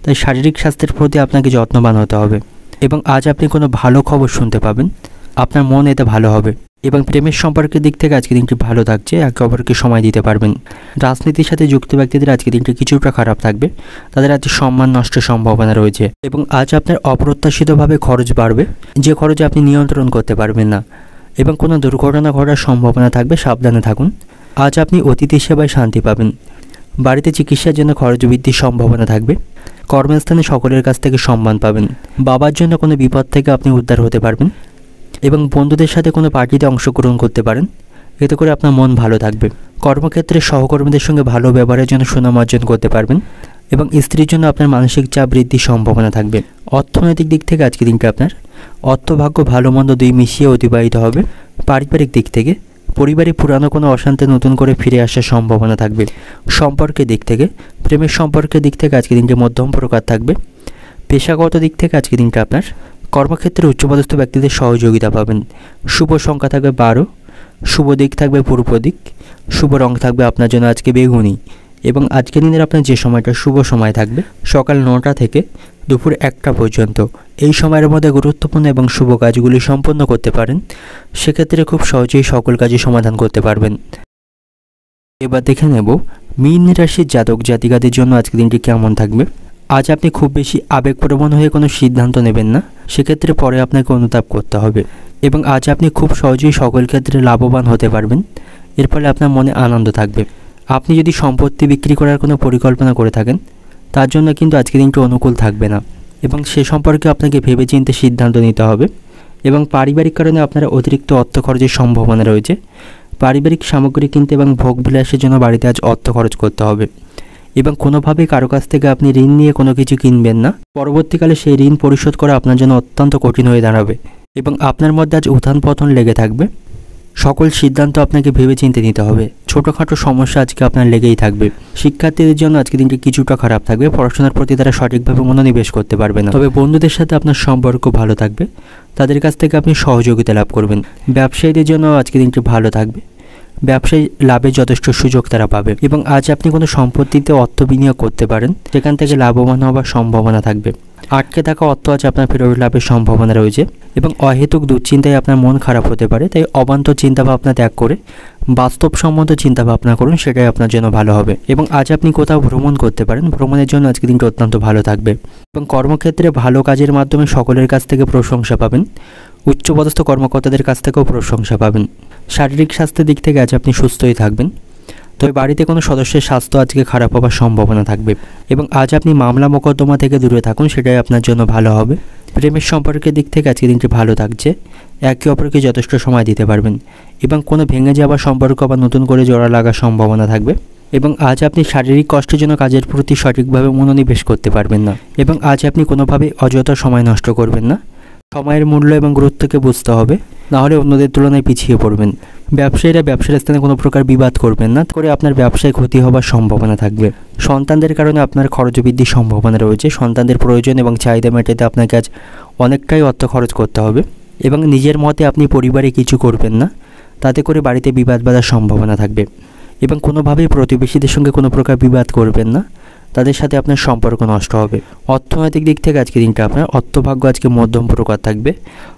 তাই শারীরিক স্বাস্থ্যের প্রতি আপনাকে যত্নবান হতে হবে এবং আজ আপনি কোনো ভালো খবর শুনতে পাবেন। আপনার মন এতে ভালো হবে এবং প্রেমের সম্পর্কের দিক থেকে আজকে দিনটি ভালো থাকছে। একে অপরকে সময় দিতে পারবেন। রাজনীতির সাথে যুক্ত ব্যক্তিদের আজকে দিনটি কিছুটা খারাপ থাকবে। তাদের আজ সম্মান নষ্টের সম্ভাবনা রয়েছে এবং আজ আপনার অপ্রত্যাশিতভাবে খরচ বাড়বে, যে খরচ আপনি নিয়ন্ত্রণ করতে পারবেন না এবং কোনো দুর্ঘটনা ঘটার সম্ভাবনা থাকবে। সাবধানে থাকুন। আজ আপনি অতিথি সেবায় শান্তি পাবেন। বাড়িতে চিকিৎসার জন্য খরচ বৃদ্ধির সম্ভাবনা থাকবে। কর্মস্থানে সকলের কাছ থেকে সম্মান পাবেন। বাবার জন্য কোনো বিপদ থেকে আপনি উদ্ধার হতে পারবেন এবং বন্ধুদের সাথে কোনো পার্টিতে অংশগ্রহণ করতে পারেন। এতে করে আপনার মন ভালো থাকবে। কর্মক্ষেত্রে সহকর্মীদের সঙ্গে ভালো ব্যবহারের জন্য সুনাম অর্জন করতে পারবেন এবং স্ত্রীর জন্য আপনার মানসিক চাপ বৃদ্ধির সম্ভাবনা থাকবে। অর্থনৈতিক দিক থেকে আজকে দিনটা আপনার অর্থভাগ্য ভালো মন্দ দুই মিশিয়ে অতিবাহিত হবে। পারিবারিক দিক থেকে পরিবারে পুরানো কোনো অশান্তি নতুন করে ফিরে আসার সম্ভাবনা থাকবে। সম্পর্কের দিক থেকে প্রেমের সম্পর্কের দিক থেকে আজকে দিনটি মধ্যম প্রকার থাকবে। পেশাগত দিক থেকে আজকে দিনটা আপনার কর্মক্ষেত্রে উচ্চপদস্থ ব্যক্তিদের সহযোগিতা পাবেন। শুভ সংখ্যা থাকবে 12, শুভ দিক থাকবে পূর্ব দিক, শুভ রং থাকবে আপনার জন্য আজকে বেগুনি এবং আজকের দিনের আপনার যে সময়টা শুভ সময় থাকবে সকাল 9টা থেকে দুপুর 1টা পর্যন্ত। এই সময়ের মধ্যে গুরুত্বপূর্ণ এবং শুভ কাজগুলি সম্পন্ন করতে পারেন। সেক্ষেত্রে খুব সহজেই সকল কাজই সমাধান করতে পারবেন। এবার দেখে নেব মীন রাশির জাতক জাতিকাদের জন্য আজকের দিনটি কেমন থাকবে। আজ আপনি খুব বেশি আবেগপ্রবণ হয়ে কোনো সিদ্ধান্ত নেবেন না। সেক্ষেত্রে পরে আপনাকে অনুতাপ করতে হবে এবং আজ আপনি খুব সহজেই সকল ক্ষেত্রে লাভবান হতে পারবেন। এর ফলে আপনার মনে আনন্দ থাকবে। আপনি যদি সম্পত্তি বিক্রি করার কোনো পরিকল্পনা করে থাকেন তার জন্য কিন্তু আজকের দিনটি অনুকূল থাকবে না এবং সে সম্পর্কে আপনাকে ভেবেচিন্তে সিদ্ধান্ত নিতে হবে এবং পারিবারিক কারণে আপনার অতিরিক্ত অর্থ খরচের সম্ভাবনা রয়েছে। পারিবারিক সামগ্রী কিনতে এবং ভোগবিলাসের জন্য বাড়িতে আজ অর্থ খরচ করতে হবে এবং কোনোভাবেই কারো কাছ থেকে আপনি ঋণ নিয়ে কোনো কিছু কিনবেন না। পরবর্তীকালে সেই ঋণ পরিশোধ করা আপনার জন্য অত্যন্ত কঠিন হয়ে দাঁড়াবে এবং আপনার মধ্যে আজ উত্থান পতন লেগে থাকবে। সকল সিদ্ধান্ত আপনাকে ভেবেচিন্তে নিতে হবে। ছোটোখাটো সমস্যা আজকে আপনার লেগেই থাকবে। শিক্ষার্থীদের জন্য আজকে দিনটি কিছুটা খারাপ থাকবে। পড়াশোনার প্রতি তারা সঠিকভাবে মনোনিবেশ করতে পারবে না। তবে বন্ধুদের সাথে আপনার সম্পর্ক ভালো থাকবে। তাদের কাছ থেকে আপনি সহযোগিতা লাভ করবেন। ব্যবসায়ীদের জন্য আজকে দিনটি ভালো থাকবে। ব্যবসায়ী লাভের যথেষ্ট সুযোগ তারা পাবে এবং আজ আপনি কোনো সম্পত্তিতে অর্থ বিনিয়োগ করতে পারেন। সেখান থেকে লাভবান হওয়ার সম্ভাবনা থাকবে। আটকে থাকা অর্থ আজ আপনার ফেরত লাভের সম্ভাবনা রয়েছে এবং অহেতুক দুশ্চিন্তায় আপনার মন খারাপ হতে পারে। তাই অবান্তর চিন্তাভাবনা ত্যাগ করে বাস্তবসম্মত চিন্তাভাবনা করুন, সেটাই আপনার জন্য ভালো হবে এবং আজ আপনি কোথাও ভ্রমণ করতে পারেন। ভ্রমণের জন্য আজকে দিনটি অত্যন্ত ভালো থাকবে এবং কর্মক্ষেত্রে ভালো কাজের মাধ্যমে সকলের কাছ থেকে প্রশংসা পাবেন। উচ্চপদস্থ কর্মকর্তাদের কাছ থেকেও প্রশংসা পাবেন। শারীরিক স্বাস্থ্যের দিক থেকে আজ আপনি সুস্থই থাকবেন। তবে বাড়িতে কোনো সদস্যের স্বাস্থ্য আজকে খারাপ হওয়ার সম্ভাবনা থাকবে এবং আজ আপনি মামলা মোকদ্দমা থেকে দূরে থাকুন, সেটাই আপনার জন্য ভালো হবে। প্রেমের সম্পর্কের দিক থেকে আজকে দিনটি ভালো থাকছে। একে অপরকে যথেষ্ট সময় দিতে পারবেন এবং কোনো ভেঙে যাওয়া সম্পর্ক বা নতুন করে জোড়া লাগার সম্ভাবনা থাকবে এবং আজ আপনি শারীরিক কষ্টের জন্য কাজের প্রতি সঠিকভাবে মনোনিবেশ করতে পারবেন না এবং আজ আপনি কোনোভাবে অযথা সময় নষ্ট করবেন না। সময়ের মূল্য এবং গুরুত্বকে বুঝতে হবে, নাহলে অন্যদের তুলনায় পিছিয়ে পড়বেন। ব্যবসায়ীরা ব্যবসার স্থানে কোনো প্রকার বিবাদ করবেন না, করে আপনার ব্যবসায় ক্ষতি হওয়ার সম্ভাবনা থাকবে। সন্তানদের কারণে আপনার খরচ বৃদ্ধির সম্ভাবনা রয়েছে। সন্তানদের প্রয়োজন এবং চাহিদা মেটাতে আপনাকে আজ অনেকটাই অর্থ খরচ করতে হবে এবং নিজের মতে আপনি পরিবারে কিছু করবেন না, তাতে করে বাড়িতে বিবাদ বাঁধার সম্ভাবনা থাকবে এবং কোনোভাবেই প্রতিবেশীদের সঙ্গে কোনো প্রকার বিবাদ করবেন না, তাদের সাথে আপনার সম্পর্ক নষ্ট হবে। অর্থনৈতিক দিক থেকে আজকে দিনটা আপনার অর্থভাগ্য আজকে মধ্যম প্রকার থাকবে।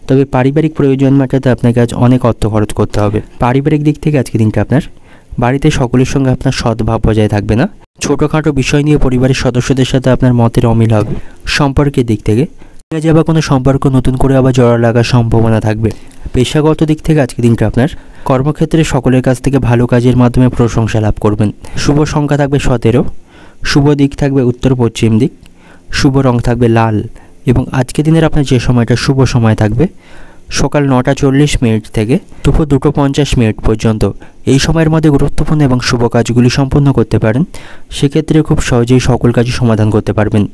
তবে পারিবারিক প্রয়োজন মেটাতে আপনাকে আজ অনেক অর্থ খরচ করতে হবে। পারিবারিক দিক থেকে আজকে দিনটা আপনার বাড়িতে সকলের সঙ্গে আপনার সদ্ভাব বজায় থাকবে না। ছোটোখাটো বিষয় নিয়ে পরিবারের সদস্যদের সাথে আপনার মতের অমিল হবে। সম্পর্কের দিক থেকে কাজে আবার কোনো সম্পর্ক নতুন করে আবার জড়া লাগার সম্ভাবনা থাকবে। পেশাগত দিক থেকে আজকের দিনটা আপনার কর্মক্ষেত্রে সকলের কাছ থেকে ভালো কাজের মাধ্যমে প্রশংসা লাভ করবেন। শুভ সংখ্যা থাকবে 17, শুভ দিক থাকবে উত্তর পশ্চিম দিক, শুভ রং থাকবে লাল এবং আজকের দিনের আপনার যে সময়টা শুভ সময় থাকবে সকাল 9টা 40 মিনিট থেকে দুপুর 2টো 50 মিনিট পর্যন্ত। এই সময়ের মধ্যে গুরুত্বপূর্ণ এবং শুভ কাজগুলি সম্পন্ন করতে পারেন, সেক্ষেত্রে খুব সহজেই সকল কাজই সমাধান করতে পারবেন।